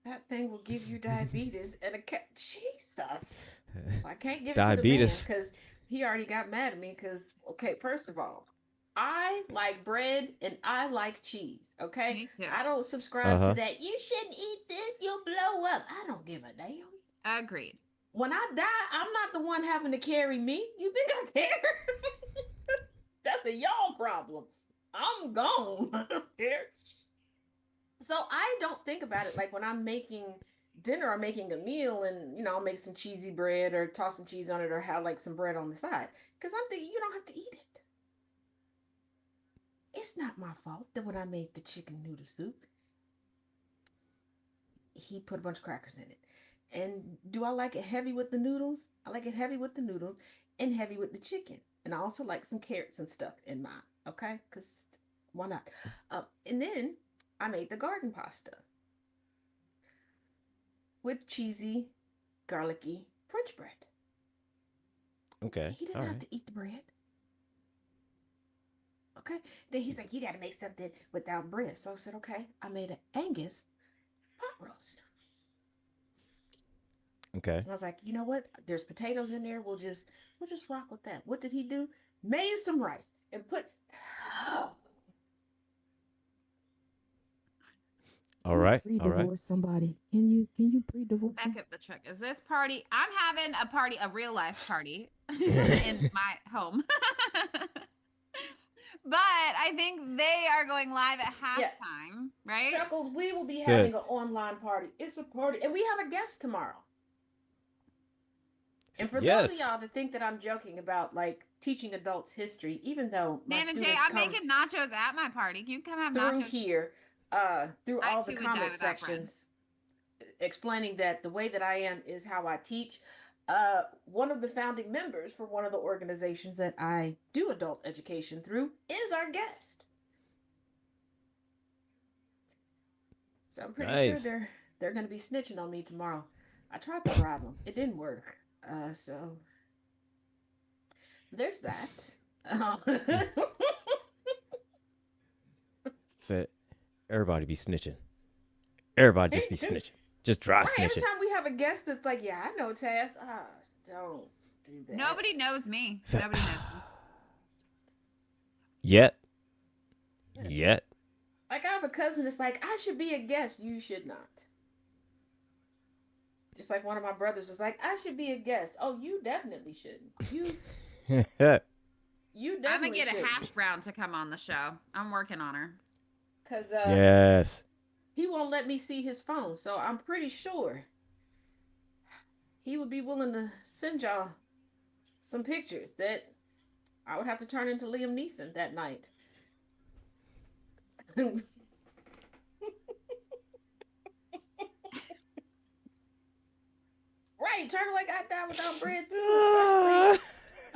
That thing will give you diabetes and Jesus. I can't give Diabetes. it to the man because he already got mad at me because, okay, first of all, I like bread and I like cheese, okay? Me too. I don't subscribe Uh-huh. to that. You shouldn't eat this, you'll blow up. I don't give a damn. Agreed. When I die, I'm not the one having to carry me. You think I care? That's a y'all problem. I'm gone. I don't care. So I don't think about it like when I'm making dinner, I'm making a meal, and I'll make some cheesy bread or toss some cheese on it or have like some bread on the side. Because I'm thinking you don't have to eat it. It's not my fault that when I made the chicken noodle soup, he put a bunch of crackers in it. And do I like it heavy with the noodles? I like it heavy with the noodles and heavy with the chicken. And I also like some carrots and stuff in mine. Okay? Because why not? And then I made the garden pasta with cheesy, garlicky French bread. So Okay. he All didn't have right. to eat the bread. Okay? Then he's like, you got to make something without bread. So I said, okay. I made an Angus pot roast. Okay. And I was like, you know what? There's potatoes in there. We'll just rock with that. What did he do? Made some rice and put. All You right. All right. pre-divorce somebody. Can you pre-divorce Back them? up the truck. Is this party? I'm having a party, a real life party in my home. But I think they are going live at Yeah. halftime, right? Chuckles, we will be So, having an online party. It's a party. And we have a guest tomorrow. And for those of yes. y'all that think that I'm joking about like teaching adults history, even though my Nana Jay, students I'm come making nachos at my party. You can come have through nachos. here, through I all the too would die comment without bread. sections, explaining that the way that I am is how I teach. One of the founding members for one of the organizations that I do adult education through is our guest. So I'm pretty sure Nice. they're going to be snitching on me tomorrow. I tried to bribe them. It didn't work. So there's that. So everybody be snitching. Everybody just be Right. snitching. Just dry Every snitching. time we have a guest that's like, yeah, I know Taz. Don't do that. Nobody knows me. So- Nobody knows me. Yet. Yeah. Yet. Like I have a cousin that's like, I should be a guest. You should not. Just like one of my brothers was like, I should be a guest. Oh, you definitely shouldn't. You I'm definitely gonna get shouldn't. a hash brown to come on the show. I'm working on her. Because yes. he won't let me see his phone. So I'm pretty sure he would be willing to send y'all some pictures that I would have to turn into Liam Neeson that night. Right, turtle like got that without bread too,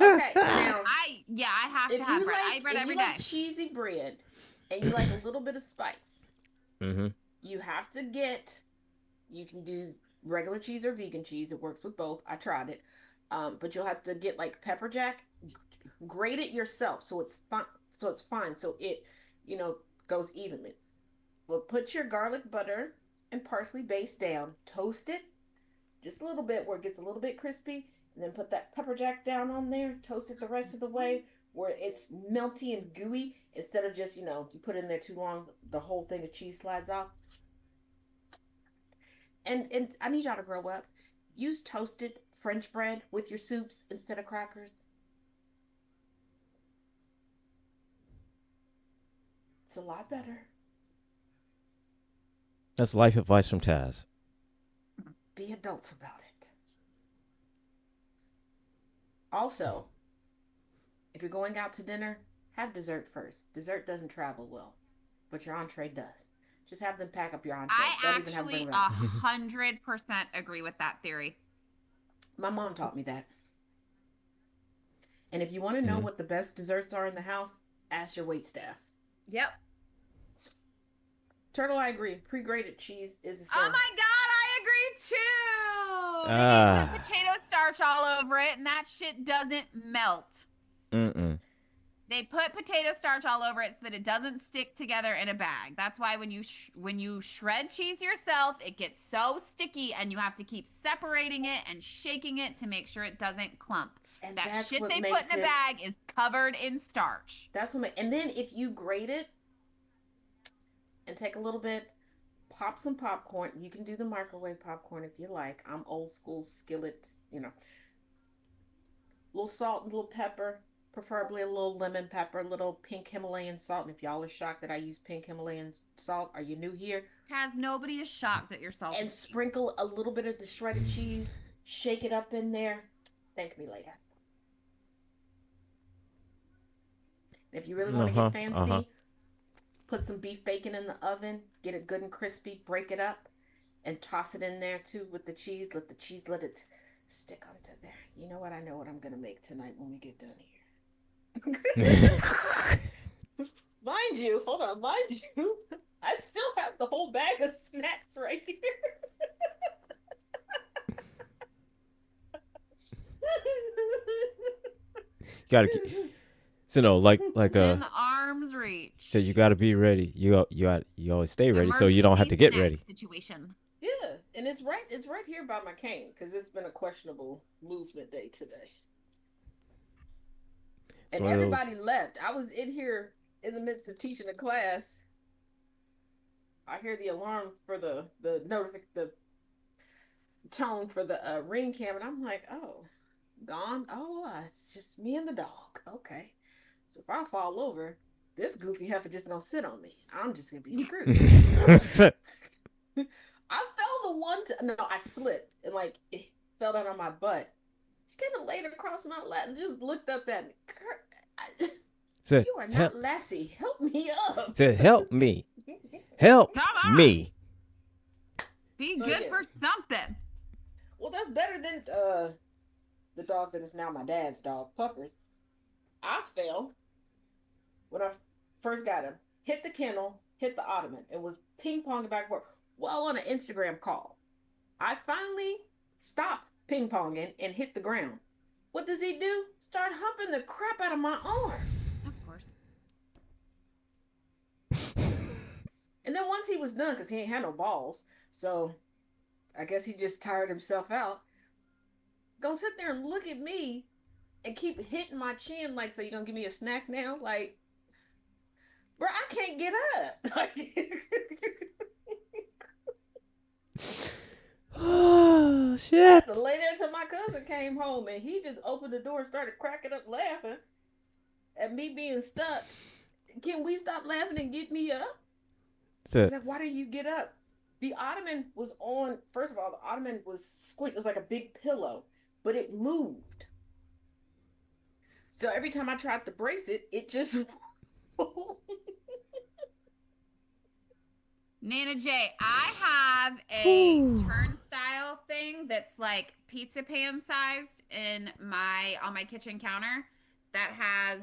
especially. Okay, now I have to if have you bread. I like eat bread if every you day. like cheesy bread and you like a little bit of spice, Mm-hmm. you have to get. You can do regular cheese or vegan cheese. It works with both. I tried it, but you'll have to get like pepper jack, grate it yourself so it's fine. So it's fine. So it, you know, goes evenly. Well, put your garlic butter and parsley base down. Toast it just a little bit where it gets a little bit crispy, and then put that pepper jack down on there. Toast it the rest of the way where it's melty and gooey instead of just you put it in there too long, the whole thing of cheese slides off. And I need y'all to grow up. Use toasted French bread with your soups instead of crackers. It's a lot better. That's life advice from Taz. Be adults about it. Also, if you're going out to dinner, have dessert first. Dessert doesn't travel well, but your entree does. Just have them pack up your entree. I Don't even have them bring actually it out. 100% agree with that theory. My mom taught me that. And if you want to know Mhm. what the best desserts are in the house, ask your wait staff. Yep. Turtle, I agree. Pre-grated cheese is a Oh sin. my god, I agree too. They Ah. put potato starch all over it, and that shit doesn't melt. Mm-mm. They put potato starch all over it so that it doesn't stick together in a bag. That's why when you shred cheese yourself, it gets so sticky, and you have to keep separating it and shaking it to make sure it doesn't clump. And That that's shit what they makes put in a it- bag is covered in starch. That's what. And then if you grate it and take a little bit, pop some popcorn. You can do the microwave popcorn if you like. I'm old school skillet. Little salt and little pepper. Preferably a little lemon pepper, a little pink Himalayan salt. And if y'all are shocked that I use pink Himalayan salt, are you new here? Taz, nobody is shocked that you're salty. And sprinkle a little bit of the shredded cheese. Shake it up in there. Thank me later. And if you really want to get fancy, put some beef bacon in the oven. Get it good and crispy. Break it up. And toss it in there too with the cheese. Let the cheese let it stick onto there. You know what? I know what I'm going to make tonight when we get done here. Mind you, hold on, mind you, I still have the whole bag of snacks right here. Gotta keep, so no, like in arm's reach. So you gotta be ready. You always stay ready, so you don't have to get ready. Situation. Yeah, and it's right here by my cane because it's been a questionable movement day today. And everybody left. I was in here in the midst of teaching a class. I hear the alarm for the tone for the ring cam, and I'm like, oh, gone. Oh, it's just me and the dog. Okay, so if I fall over, this goofy heifer just gonna sit on me. I'm just gonna be screwed. I fell no, I slipped and like it fell down on my butt. She kind of laid across my lap and just looked up at me. Said, you are not Lassie. Help me up. Said, help me. Help me. Be good for something. Well, that's better than the dog that is now my dad's dog, Puppers. I fell when I first got him. Hit the kennel, hit the ottoman, and was ping-ponging back and forth while on an Instagram call. I finally stopped ping-ponging and hit the ground. What does he do? Start humping the crap out of my arm. Of course. And then once he was done, because he ain't had no balls, so I guess he just tired himself out, gonna sit there and look at me and keep hitting my chin like, so you gonna give me a snack now? Like, bro, I can't get up. Like, oh, shit. I had to lay there until my cousin came home, and he just opened the door and started cracking up laughing at me being stuck. Can we stop laughing and get me up? He's like, why do you get up? The ottoman was on, first of all, the ottoman was squished. It was like a big pillow, but it moved. So every time I tried to brace it, it just Nana J, I have a turnstile thing that's like pizza pan sized on my kitchen counter that has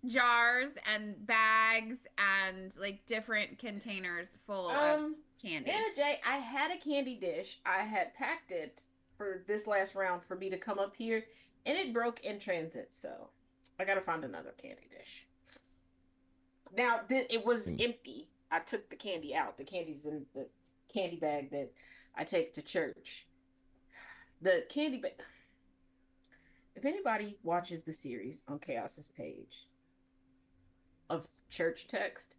jars and bags and like different containers full of candy. Nana J, I had a candy dish. I had packed it for this last round for me to come up here, and it broke in transit. So I gotta find another candy dish. Now it was empty. I took the candy out. The candy's in the candy bag that I take to church. The candy bag. If anybody watches the series on Chaos's page of church text,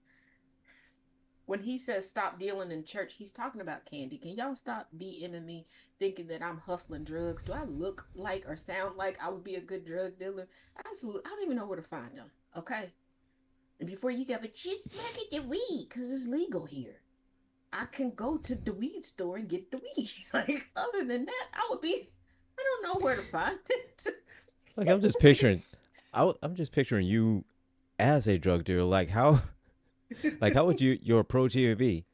when he says stop dealing in church, he's talking about candy. Can y'all stop DMing me thinking that I'm hustling drugs? Do I look like or sound like I would be a good drug dealer? Absolutely. I don't even know where to find them. Okay. And before you go, but just look at the weed because it's legal here. I can go to the weed store and get the weed. Like, other than that, I don't know where to find it. Like, I'm just picturing you as a drug dealer. Like, how would your approach even be?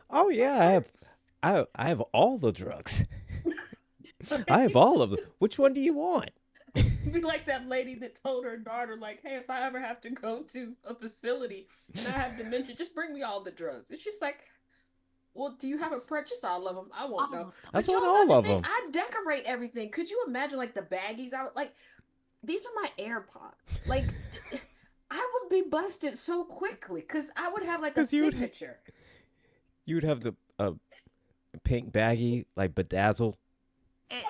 Oh yeah, I have all the drugs. I have all of them. Which one do you want? Be like that lady that told her daughter, like, hey, if I ever have to go to a facility and I have dementia, just bring me all the drugs. And she's like, well, do you have a purchase? All of them? I won't know. I want all of them. I decorate everything. Could you imagine, like, the baggies? I would, like, these are my AirPods. Like, I would be busted so quickly because I would have, like, a signature. You would have the pink baggie, like, bedazzled.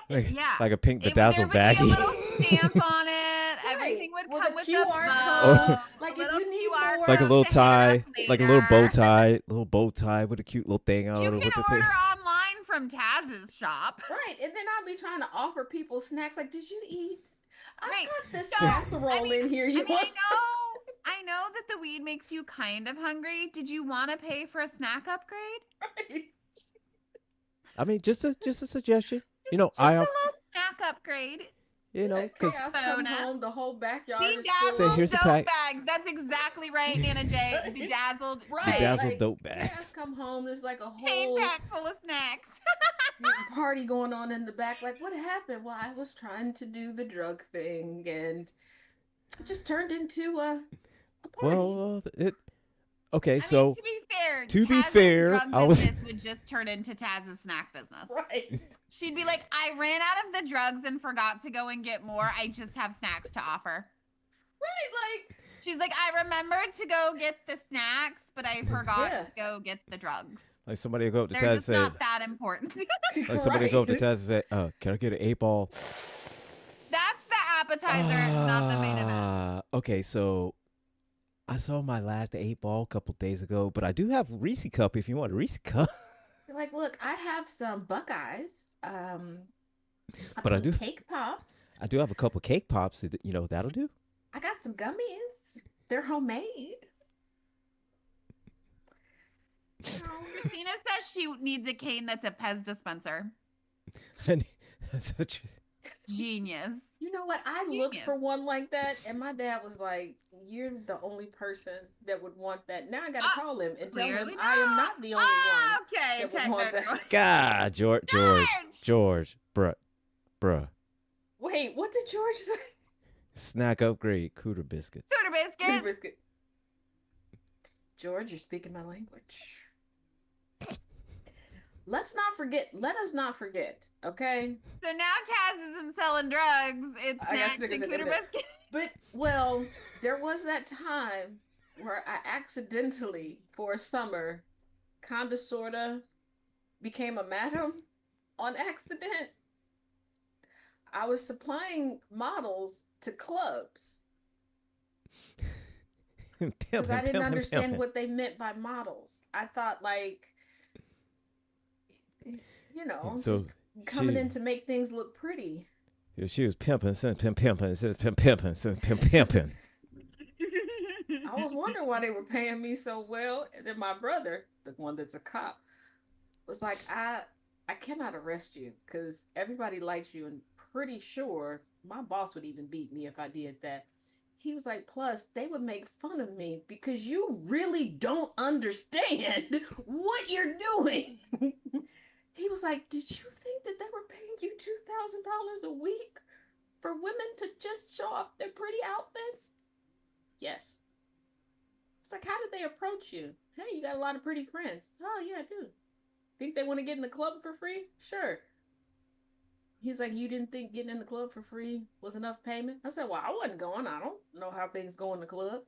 Like a pink bedazzled baggie. There would be a little stamp on it. Everything would come with QR code. Like, if you need more, like a little tie, like a little bow tie with a cute little thing on it. You can order online from Taz's shop. Right, and then I'll be trying to offer people snacks. Like, did you eat? Right. got this So, casserole in here. You want I know that the weed makes you kind of hungry. Did you want to pay for a snack upgrade? some? I mean, just a suggestion. You know, Just a little snack upgrade. because Chaos come Bonus. home, the whole backyard is full Say, of Bedazzled here's a dope pack. bags. That's exactly right, Nana J. Bedazzled. right. Bedazzled Like, dope Chaos bags. come home, there's like a Cane whole pack full of snacks. party going on in the back. Like, what happened? Well, I was trying to do the drug thing, and it just turned into a party. Well, okay. I So mean, to to be Taz's fair, drug I was- business would just turn into Taz's snack business. Right. She'd be like, I ran out of the drugs and forgot to go and get more. I just have snacks to offer. Right. Like, She's like, I remembered to go get the snacks, but I forgot Yes. to go get the drugs. like somebody will go up to They're Taz and just say, not that important. like somebody will go up to right. Taz and say, can I get an 8-ball? That's the appetizer, not the main event. Okay, so I saw my last 8-ball a couple days ago, but I do have Reese cup if you want a Reese cup. You're like, look, I have some Buckeyes. But I some do- cake pops. I do have a couple cake pops. That'll do. I got some gummies. They're homemade. Christina says she needs a cane that's a Pez dispenser. And that's what you. Genius. You know what? I looked Genius. for one like that, and my dad was like, "You're the only person that would want that." Now I got to call him and tell him Clearly I am not the only one. Okay, that would want that. God, George, bruh. Wait, what did George say? Snack upgrade, cooter biscuits. Tuna biscuits. Biscuit. George, you're speaking my language. Let us not forget, okay? So now Taz isn't selling drugs. It's I got snacks Snickers and in Cooter there. biscuits. But, well, there was that time where I accidentally, for a summer, kinda sorta became a madam on accident. I was supplying models to clubs because I didn't understand what they meant by models. I thought, like, So just coming she- in to make things look pretty. She was pimping, pimping, pimping. I was wondering why they were paying me so well. And then my brother, the one that's a cop, was like, I cannot arrest you because everybody likes you, and pretty sure my boss would even beat me if I did that. He was like, plus they would make fun of me because you really don't understand what you're doing. He was like, did you think that they were paying you $2,000 a week for women to just show off their pretty outfits? Yes. It's like, how did they approach you? Hey, you got a lot of pretty friends. Oh, yeah, I do. Think they want to get in the club for free? Sure. He's like, you didn't think getting in the club for free was enough payment? I said, well, I wasn't going. I don't know how things go in the club.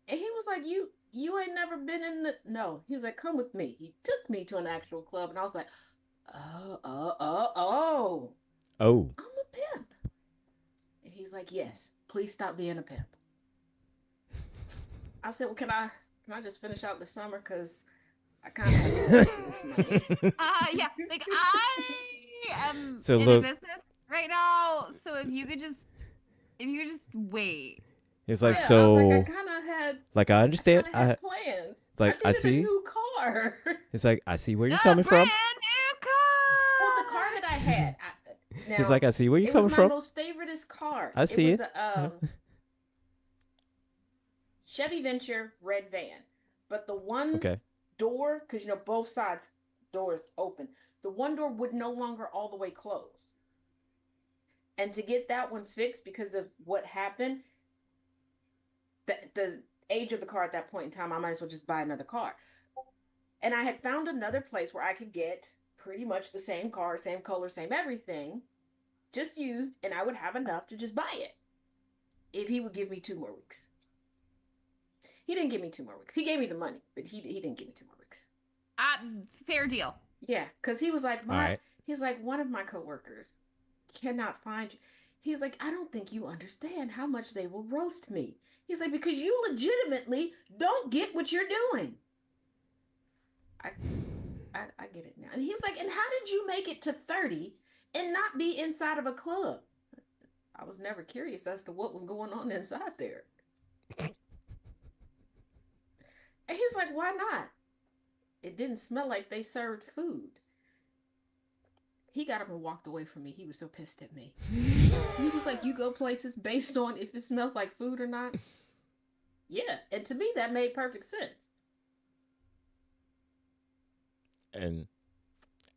And he was like, you ain't never been in the... No. He was like, come with me. He took me to an actual club, and I was like, oh. Oh. I'm a pimp. And he's like, yes, please stop being a pimp. I said, well, can I just finish out the summer? Because I kind of have this money. Yeah, like I am So in look- a business right now. So if you could just wait. It's like, Yeah, so, I was like, I kind of had... like, I understand. I had plans. like, I needed see. a new car. It's like, I see where you're A coming from. brand new car. Well, the car that I had. Now, It's like, I see where you're it was coming my from. most favoriteest car. I see was it. A, Chevy Venture red van, but the one Okay. door, because both sides doors open, the one door would no longer all the way close. And to get that one fixed because of what happened, the age of the car at that point in time, I might as well just buy another car. And I had found another place where I could get pretty much the same car, same color, same everything, just used, and I would have enough to just buy it if he would give me 2 more weeks. He didn't give me 2 more weeks. He gave me the money, but he didn't give me 2 more weeks. Fair deal. Yeah, because he was like, All right. he's like, one of my coworkers cannot find you. He's like, I don't think you understand how much they will roast me. He's like, because you legitimately don't get what you're doing. I get it now. And he was like, and how did you make it to 30 and not be inside of a club? I was never curious as to what was going on inside there. And he was like, why not? It didn't smell like they served food. He got up and walked away from me. He was so pissed at me. He was like, you go places based on if it smells like food or not? Yeah. And to me, that made perfect sense. And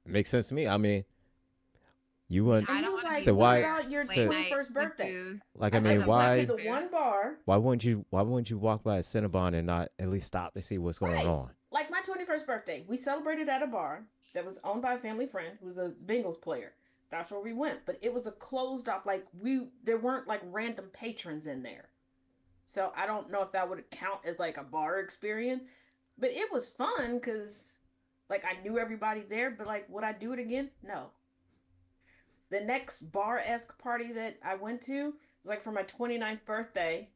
it makes sense to me. I mean, you wouldn't. And I he don't was want to like, be So what why? about your late So night 21st with birthday? booze. like, I I mean, said, we went to why? the one bar. Why wouldn't you walk by a Cinnabon and not at least stop to see what's going Right. on? Like my 21st birthday, we celebrated at a bar that was owned by a family friend who was a Bengals player. That's where we went. But it was a closed off, like there weren't like random patrons in there. So I don't know if that would count as like a bar experience. But it was fun because like I knew everybody there, but like would I do it again? No. The next bar-esque party that I went to was like for my 29th birthday.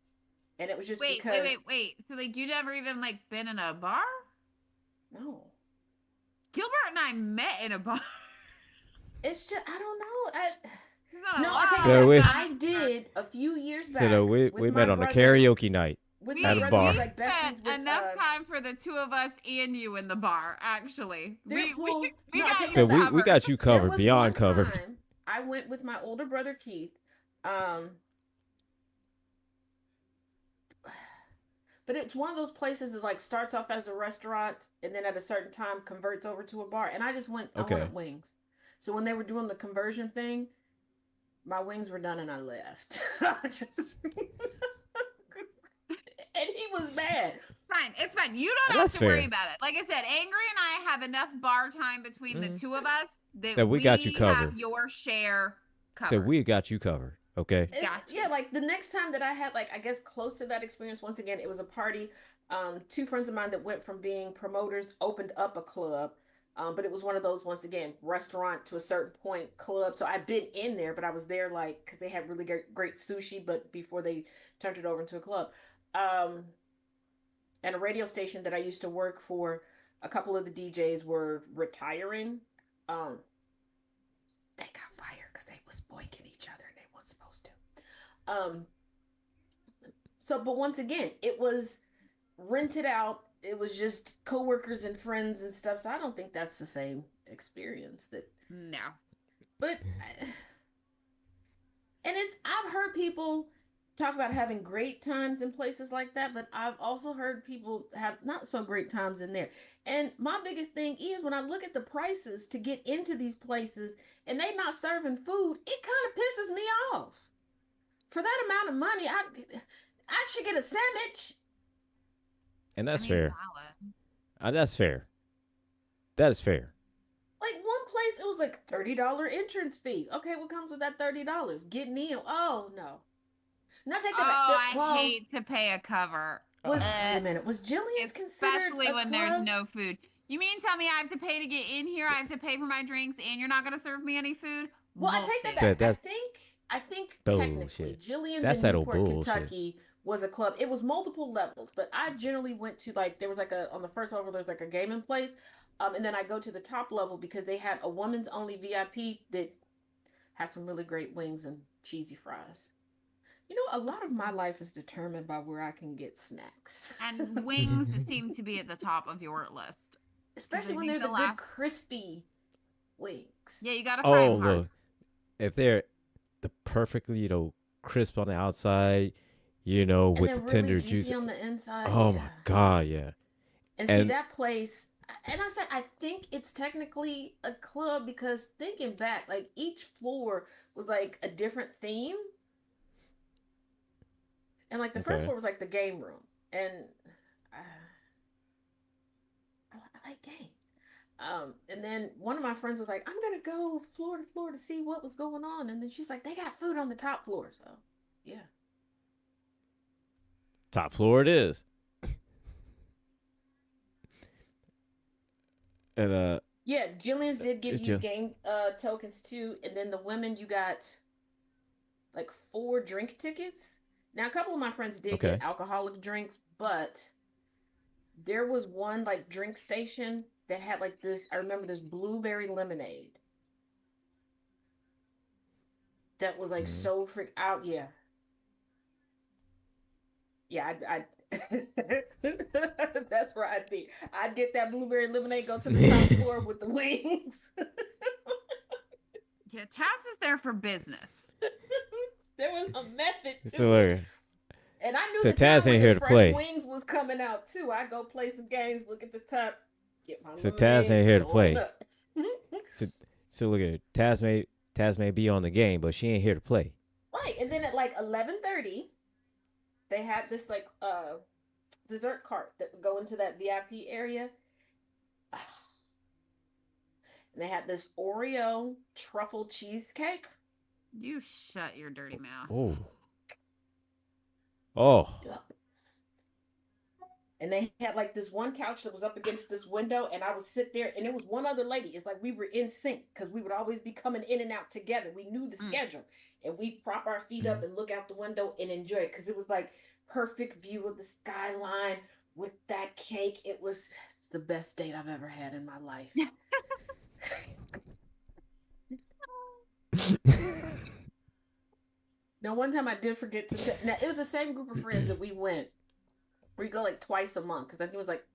And it was just because Wait. So like you never even like been in a bar? no. Gilbert and I met in a bar. It's just I don't know. He's not No, I take So it we- back. I did a few years back. So with we my met on a brother, karaoke night. With We, my at a brother, bar. was we like besties spent with enough time for the two of us and you in the bar. Actually, well, we no, I got take you So that back. we covered. got you There covered, was beyond one covered. time I went with my older brother Keith. But it's one of those places that like starts off as a restaurant and then at a certain time converts over to a bar. And I just went. I Okay. wanted wings. So when they were doing the conversion thing, my wings were done and I left. I just and he was mad. Fine, it's fine. You don't That's have to worry fair. about it. Like I said, Angry and I have enough bar time between the two of us that we got you have covered. your share covered. So we got you covered. Okay. Gotcha. Yeah, like the next time that I had like I guess close to that experience, once again, it was a party. Two friends of mine that went from being promoters opened up a club. But it was one of those once again restaurant to a certain point club. So I'd been in there, but I was there like because they had really great sushi, but before they turned it over into a club. And a radio station that I used to work for, a couple of the DJs were retiring. Um, they got fired because they was boinking each other and they weren't supposed to. So, but once again, it was rented out. It was just coworkers and friends and stuff. So I don't think that's the same experience. No. But and I've heard people talk about having great times in places like that, but I've also heard people have not so great times in there. And my biggest thing is when I look at the prices to get into these places and they not serving food, it kind of pisses me off. For that amount of money, I should get a sandwich. And that's I mean, fair. valid. That's fair. That is fair. Like one place, it was like $30 entrance fee. Okay, what comes with that $30? Getting in. Oh no. Now take that back. I hate to pay a cover. Wait a minute. Was Jillian's considered Especially a when club? there's no food. You mean tell me I have to pay to get in here? I have to pay for my drinks, and you're not going to serve me any food? Well, I take that Said back. that's I think bullshit. technically Jillian's That's in that old Newport, bullshit. Kentucky was a club. It was multiple levels, but I generally went to like there was like on the first level there's like a gaming place, and then I go to the top level because they had a women's only VIP that has some really great wings and cheesy fries. You know, a lot of my life is determined by where I can get snacks. And wings seem to be at the top of your list. Especially I when think they're the the good crispy wings. Yeah, you got to fry Oh, them hard. look. If they're the perfectly, crisp on the outside, with And the then really tender juicy juice. on the inside. Oh yeah. my God, yeah. And see that place, and I said I think it's technically a club because thinking back, like each floor was like a different theme. And like the first floor was like the game room, and I like games. And then one of my friends was like, "I'm gonna go floor to floor to see what was going on," and then she's like, "They got food on the top floor," so yeah. Top floor it is. And yeah, Jillian's did give you game tokens too, and then the women you got like 4 drink tickets. Now, a couple of my friends did get alcoholic drinks, but there was one like drink station that had like this. I remember this blueberry lemonade. that was like Mhm. so freak out. Yeah, yeah. That's where I'd be. I'd get that blueberry lemonade, go to the top floor with the wings. Yeah, Taz is there for business. There was a method So to it. look, And I knew so the time Taz when ain't the here to fresh play. wings was coming out too. I go play some games, look at the top, get my So Taz lemonade, ain't here to go on play. up. So, so look at Taz may be on the game, but she ain't here to play. Right. And then at like 11:30, they had this like dessert cart that would go into that VIP area. And they had this Oreo truffle cheesecake. You shut your dirty mouth. Oh, oh, Yep. And they had like this one couch that was up against this window, and I would sit there, and it was one other lady. It's like we were in sync because we would always be coming in and out together. We knew the schedule, and we prop our feet up and look out the window and enjoy it because it was like perfect view of the skyline with that cake. It's the best date I've ever had in my life. Now, one time I did forget to tell. Now it was the same group of friends that we went. We go like twice a month because I think it was like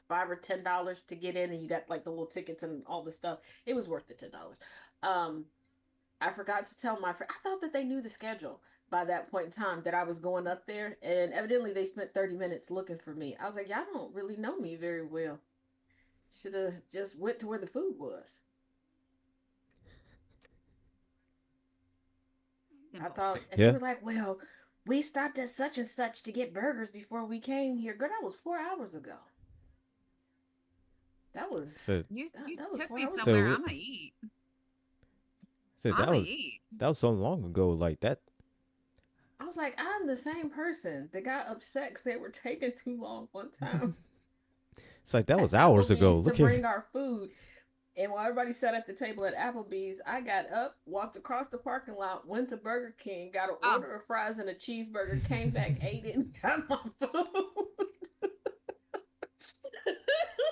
$5 or $10 to get in, and you got like the little tickets and all the stuff. It was worth the $10. Um, I forgot to tell my friend. I thought that they knew the schedule by that point in time that I was going up there, and evidently they spent 30 minutes looking for me. I was like, y'all don't really know me very well. Should have just went to where the food was. I thought, and they yeah. were like, well, we stopped at such and such to get burgers before we came here. Girl, that was 4 hours ago. That was So that was Took four me hours ago. somewhere. so I'm gonna eat. so I'm gonna eat. that was so long ago. Like that. I was like, I'm the same person that got upset because they were taking too long one time It's like that at was hours ago. Applebee's to Look here. bring our food. And while everybody sat at the table at Applebee's, I got up, walked across the parking lot, went to Burger King, got an Oh, order of fries and a cheeseburger, came back, ate it, and got my food.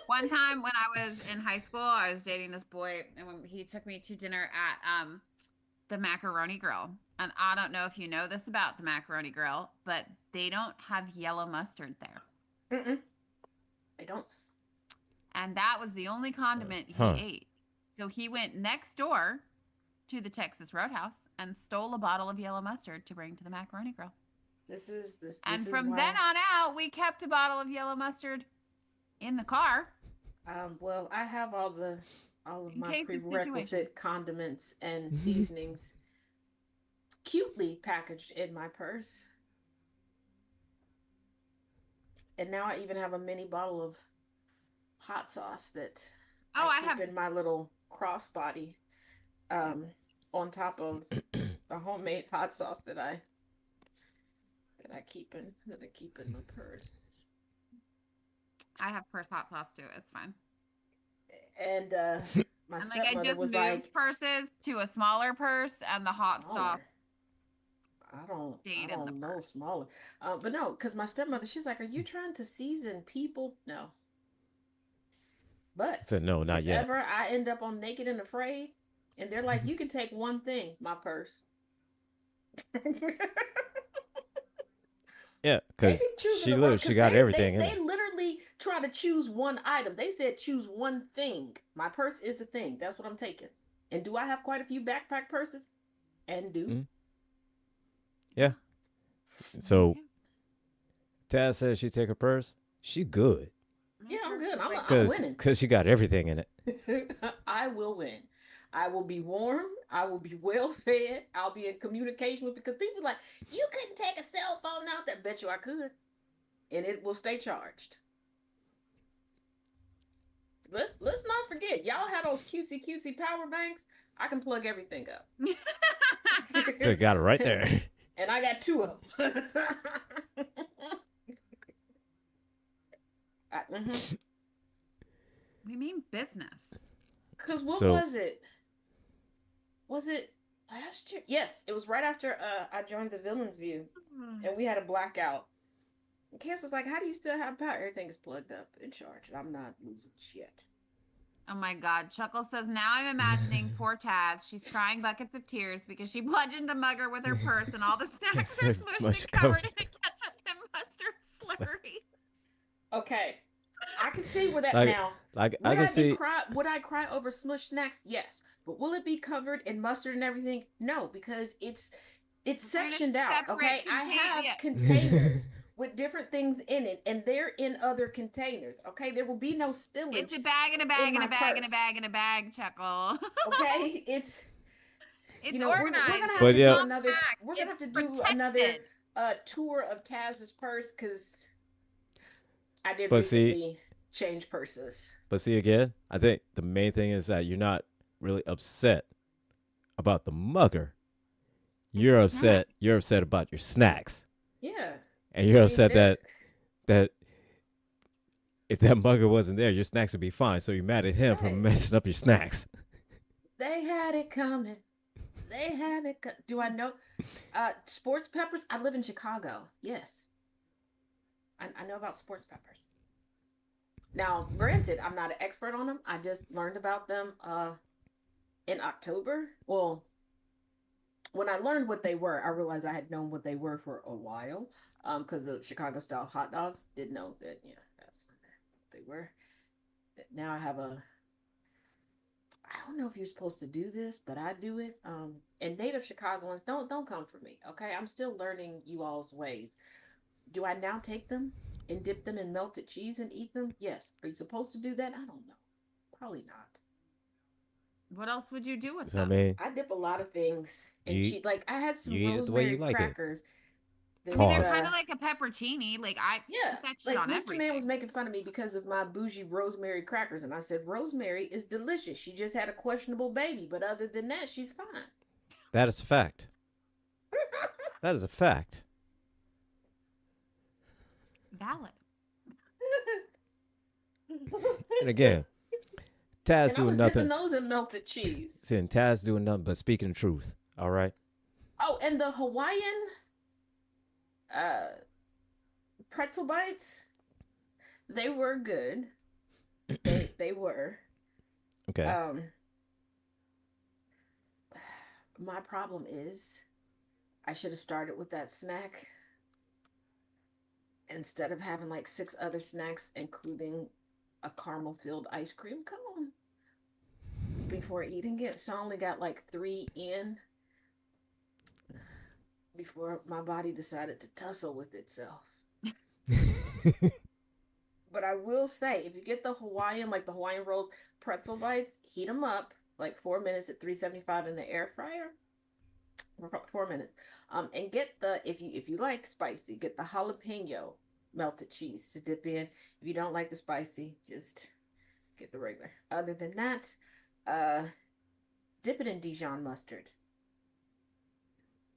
one time when I was in high school, I was dating this boy, and when he took me to dinner at the Macaroni Grill. And I don't know if you know this about the Macaroni Grill, but they don't have yellow mustard there. Mm-mm, I don't. And that was the only condiment he Huh. ate. So he went next door to the Texas Roadhouse and stole a bottle of yellow mustard to bring to the Macaroni Grill. This And is from why. then on out, we kept a bottle of yellow mustard in the car Well, I have all of in my case of situation. prerequisite condiments and seasonings cutely packaged in my purse. And now I even have a mini bottle of hot sauce that Oh, I I keep have. in my little crossbody um on top of the homemade hot sauce that I keep in my purse. I have purse hot sauce too. It's fine. And my And like I stepmother just was moved like, purses to a smaller purse, and the hot sauce smaller. I stayed in the don't know purse. smaller. But no, because my stepmother, she's like, "Are you trying to season people?" No. I But said no, not if yet. ever I end up on Naked and Afraid, and they're like, "You can take one thing, my purse." Yeah, They because be choosing she the wrong literally she because got everything in they it. literally try to choose one item. They said choose one thing. My purse is a thing. That's what I'm taking. And do I have quite a few backpack purses? And do. Mm, yeah. Me So too. Taz says she take her purse. She good. My Yeah, I'm purse good. is like I'm Cause, winning. cause she got everything in it. I will win. I will be warm. I will be well fed. I'll be in communication with because people are like, you couldn't take a cell phone out there. Bet you I could. And it will stay charged. Let's not forget, y'all had those cutesy power banks. I can plug everything up. So got it right there. And I got two of them. We mean business. Because what So was it? Was it last year? Yes, it was right after I joined the Villains View, and we had a blackout. And Cass was like, "How do you still have power? Everything is plugged up and charged. I'm not losing shit." Oh my God. Chuckle says, now I'm imagining poor Taz. She's crying buckets of tears because she bludgeoned a mugger with her purse and all the snacks are So smushed much and covered in a ketchup and mustard slurry. Okay. I can see where that like, now. I Would can I be see. cry? Would I cry over smushed snacks? Yes. But will it be covered in mustard and everything? No, because it's They're in a sectioned out. separate Okay, I have Yeah. containers with different things in it, and they're in other containers. Okay, there will be no It's spillage a bag and a in bag and my a bag and a purse. bag and a bag, Chuckle. Okay, it's It's we're organized. gonna have It's But to do yeah, another. compact. We're gonna It's have to do another protected. tour of Taz's purse because I did but see, recently change purses. again, I think the main thing is that you're not really upset about the mugger. You're It's the snack. upset. You're upset about your snacks, Yeah, and you're I mean upset that if that mugger wasn't there, your snacks would be fine. So you're mad at him for right. messing up your snacks. They had it coming. They had it. Do I know? Sports peppers. I live in Chicago. Yes, I know about sports peppers. Now, granted, I'm not an expert on them. I just learned about them in October. Well, when I learned what they were, I realized I had known what they were for a while. Because of Chicago style hot dogs, did know that. Yeah, that's what they were. Now I have a. I don't know if you're supposed to do this, but I do it. And native Chicagoans, don't come for me. Okay, I'm still learning you all's ways. Do I now take them and dip them in melted cheese and eat them? Yes. Are you supposed to do that? I don't know. Probably not. What else would you do with So I them? mean, I dip a lot of things in you cheese. Like I had you some eat it the way you rosemary like it. crackers. I mean, they're There's Pause. kind of like a peppercini. Like I yeah, put that shit like on Mr. Man was everything. making fun of me because of my bougie rosemary crackers, and I said rosemary is delicious. She just had a questionable baby, but other than that, she's fine. That is a fact. That is a fact. Valid. And again, Taz And I doing was dipping nothing. those in melted cheese. Saying Taz doing nothing but speaking the truth. All right. Oh, and the Hawaiian uh pretzel bites, they were good. They were. Okay. Um my problem is I should have started with that snack instead of having like six other snacks, including a caramel filled ice cream cone before eating it. So I only got like three in before my body decided to tussle with itself. But I will say, if you get the Hawaiian, like the Hawaiian rolls, pretzel bites, heat them up like 4 minutes at 375 in the air fryer. 4 minutes. And get the if you like spicy, get the jalapeno melted cheese to dip in. If you don't like the spicy, just get the regular. Other than that, uh, dip it in Dijon mustard.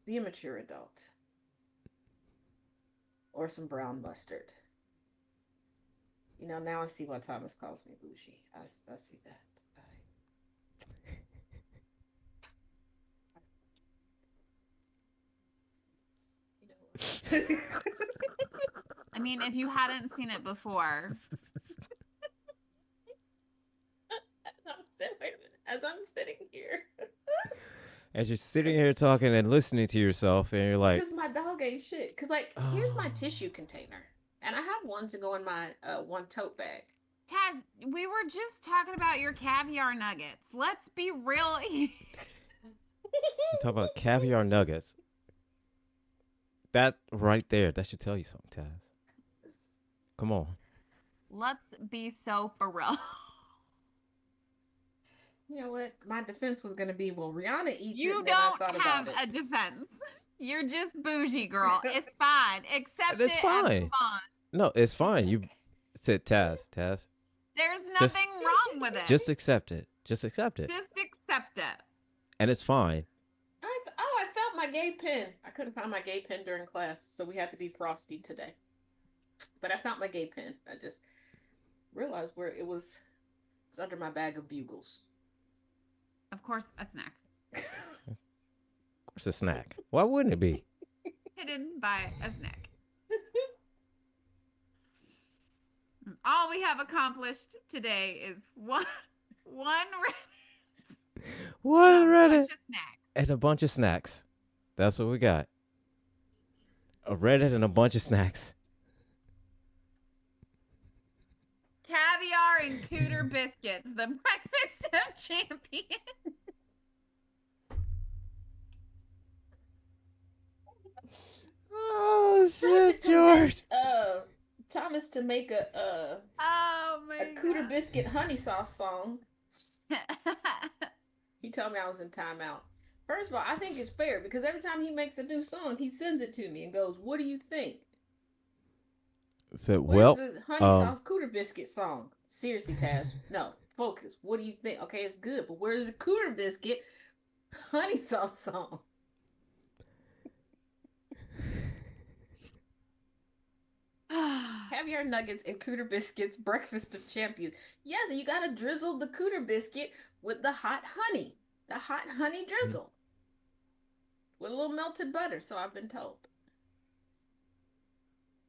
Be a mature adult, or some brown mustard. Now I see why Thomas calls me bougie. I see that. You know what? I mean, if you hadn't seen it before, As I'm sitting here, As you're sitting here talking and listening to yourself, and you're like, because my dog ain't shit. Because here's my tissue container, and I have one to go in my one tote bag. Taz, we were just talking about your caviar nuggets. Let's be real. you talk about caviar nuggets. That right there, that should tell you something, Taz. Come on. Let's be so for real. You know what? My defense was gonna be, well, Rihanna eats it. You And then I don't thought have about a defense. You're just bougie, girl. It's fine. Accept It's it fine. and move on. No, it's fine. You said Taz. There's Just- nothing wrong with it. Just accept it. Just accept it. Just accept it. And it's fine. I found my gay pen. I couldn't find my gay pen during class, so we had to be frosty today. But I found my gay pen. I just realized where it was. It's under my bag of bugles. Of course, a snack. Of course, a snack. Why wouldn't it be? Hidden by a snack. All we have accomplished today is one. one Reddit, What and a Reddit? bunch of snacks. And a bunch of snacks. That's what we got. A Reddit and a bunch of snacks. Caviar and cooter biscuits, the breakfast of champions. Oh Trying to shit, George. convince Thomas to make a Oh my cooter biscuit honey sauce song. God. He told me I was in timeout. First of all, I think it's fair because every time he makes a new song, he sends it to me and goes, "What do you think? So Where's well, the honey sauce cooter biscuit song?" Seriously, Taz, no, focus. What do you think? Okay, it's good, but where's the cooter biscuit honey sauce song? Caviar nuggets and cooter biscuits, breakfast of champions. Yes, and you gotta drizzle the cooter biscuit with the hot honey drizzle with a little melted butter. So I've been told.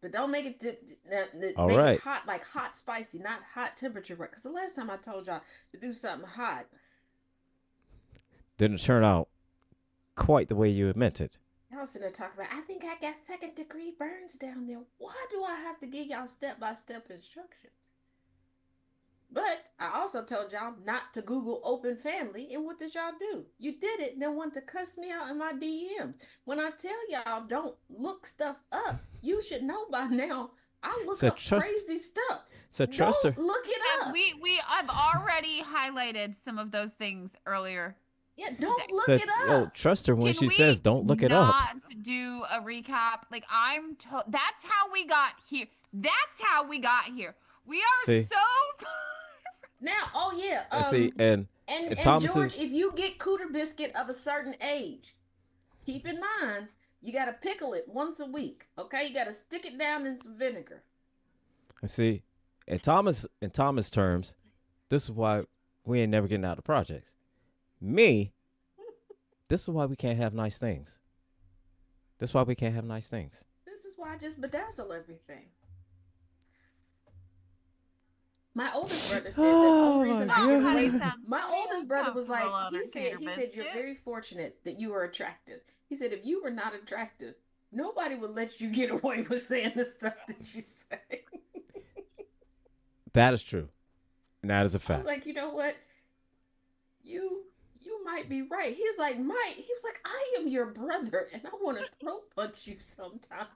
But don't make it All make right. it hot, like hot spicy, not hot temperature. Because the last time I told y'all to do something hot, didn't turn out quite the way you had meant it. y'all sitting there talking about, I think I got 2nd-degree burns down there. Why do I have to give y'all step-by-step instructions? But I also told y'all not to Google open family, and what did y'all do? You did it, and then want to cuss me out in my DMs. When I tell y'all don't look stuff up, you should know by now. I look up crazy stuff. So trust her. Don't look it up. We have already highlighted some of those things earlier. Yeah, don't look So, it up. trust her when Can she we says don't look it up. Not do a recap. Like that's how we got here. That's how we got here. We are See? so Now, oh yeah. See, and Thomas George, is, if you get cooter biscuit of a certain age, keep in mind you gotta pickle it once a week. Okay, you gotta stick it down in some vinegar. see, in Thomas terms, this is why we ain't never getting out of projects. Me, this is why we can't have nice things. This is why we can't have nice things. This is why I just bedazzle everything. My oldest brother said that the only reason I get away with my oldest brother was like, he said you're very fortunate that you are attractive. He said if you were not attractive, nobody would let you get away with saying the stuff that you say. That is true. And that is a I fact. was like, you know what? You might be right. He's like, Mike, he was like, I am your brother and I want to throat punch you sometimes.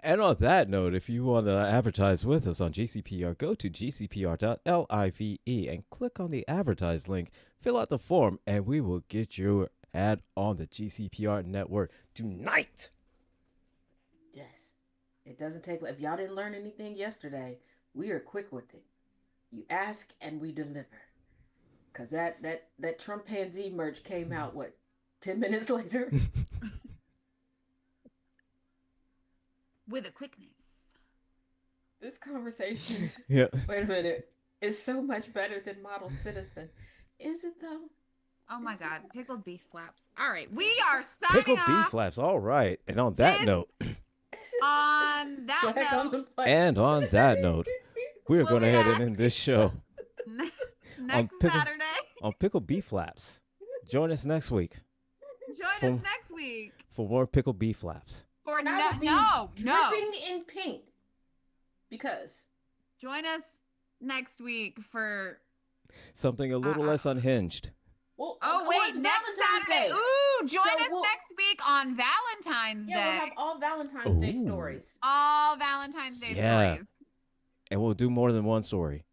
And on that note, if you want to advertise with us on GCPR, go to gcpr.live and click on the advertise link, fill out the form, and we will get your ad on the GCPR network tonight. Yes. It doesn't take, if y'all didn't learn anything yesterday, we are quick with it. You ask and we deliver. Because that Trump pansy merch came out, 10 minutes later? with a quickness. This conversation is, Yeah. wait a minute, is so much better than Model Citizen. Is it though? Oh my God, pickled beef flaps. All right, we are Pickled signing beef off. flaps. All right. And on that note, On that Flag on note, the plate. and on that note, we're We'll going to be head back. and end this show next pickle- Saturday. on Pickled Beef Flaps. Join us next week Join us next week for more Pickled Beef Flaps. for And I no, will be no. dripping in pink. Because Join us next week for. Something a little less unhinged. well, Oh wait, it's next Valentine's Saturday. Day. Ooh, join So us we'll- next week on Valentine's Yeah, we'll Day. have all Valentine's Day Ooh. stories. All Valentine's Day Yeah. stories. And we'll do more than one story.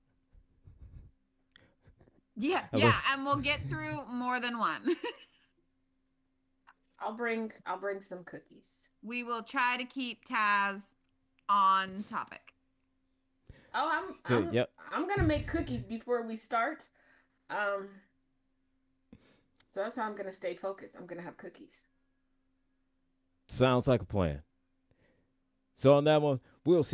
Yeah, I yeah, love- and we'll get through more than one. I'll bring some cookies. We will try to keep Taz on topic. Oh, Yep. I'm gonna make cookies before we start. So that's how I'm gonna stay focused. I'm gonna have cookies. Sounds like a plan. So on that one, we'll see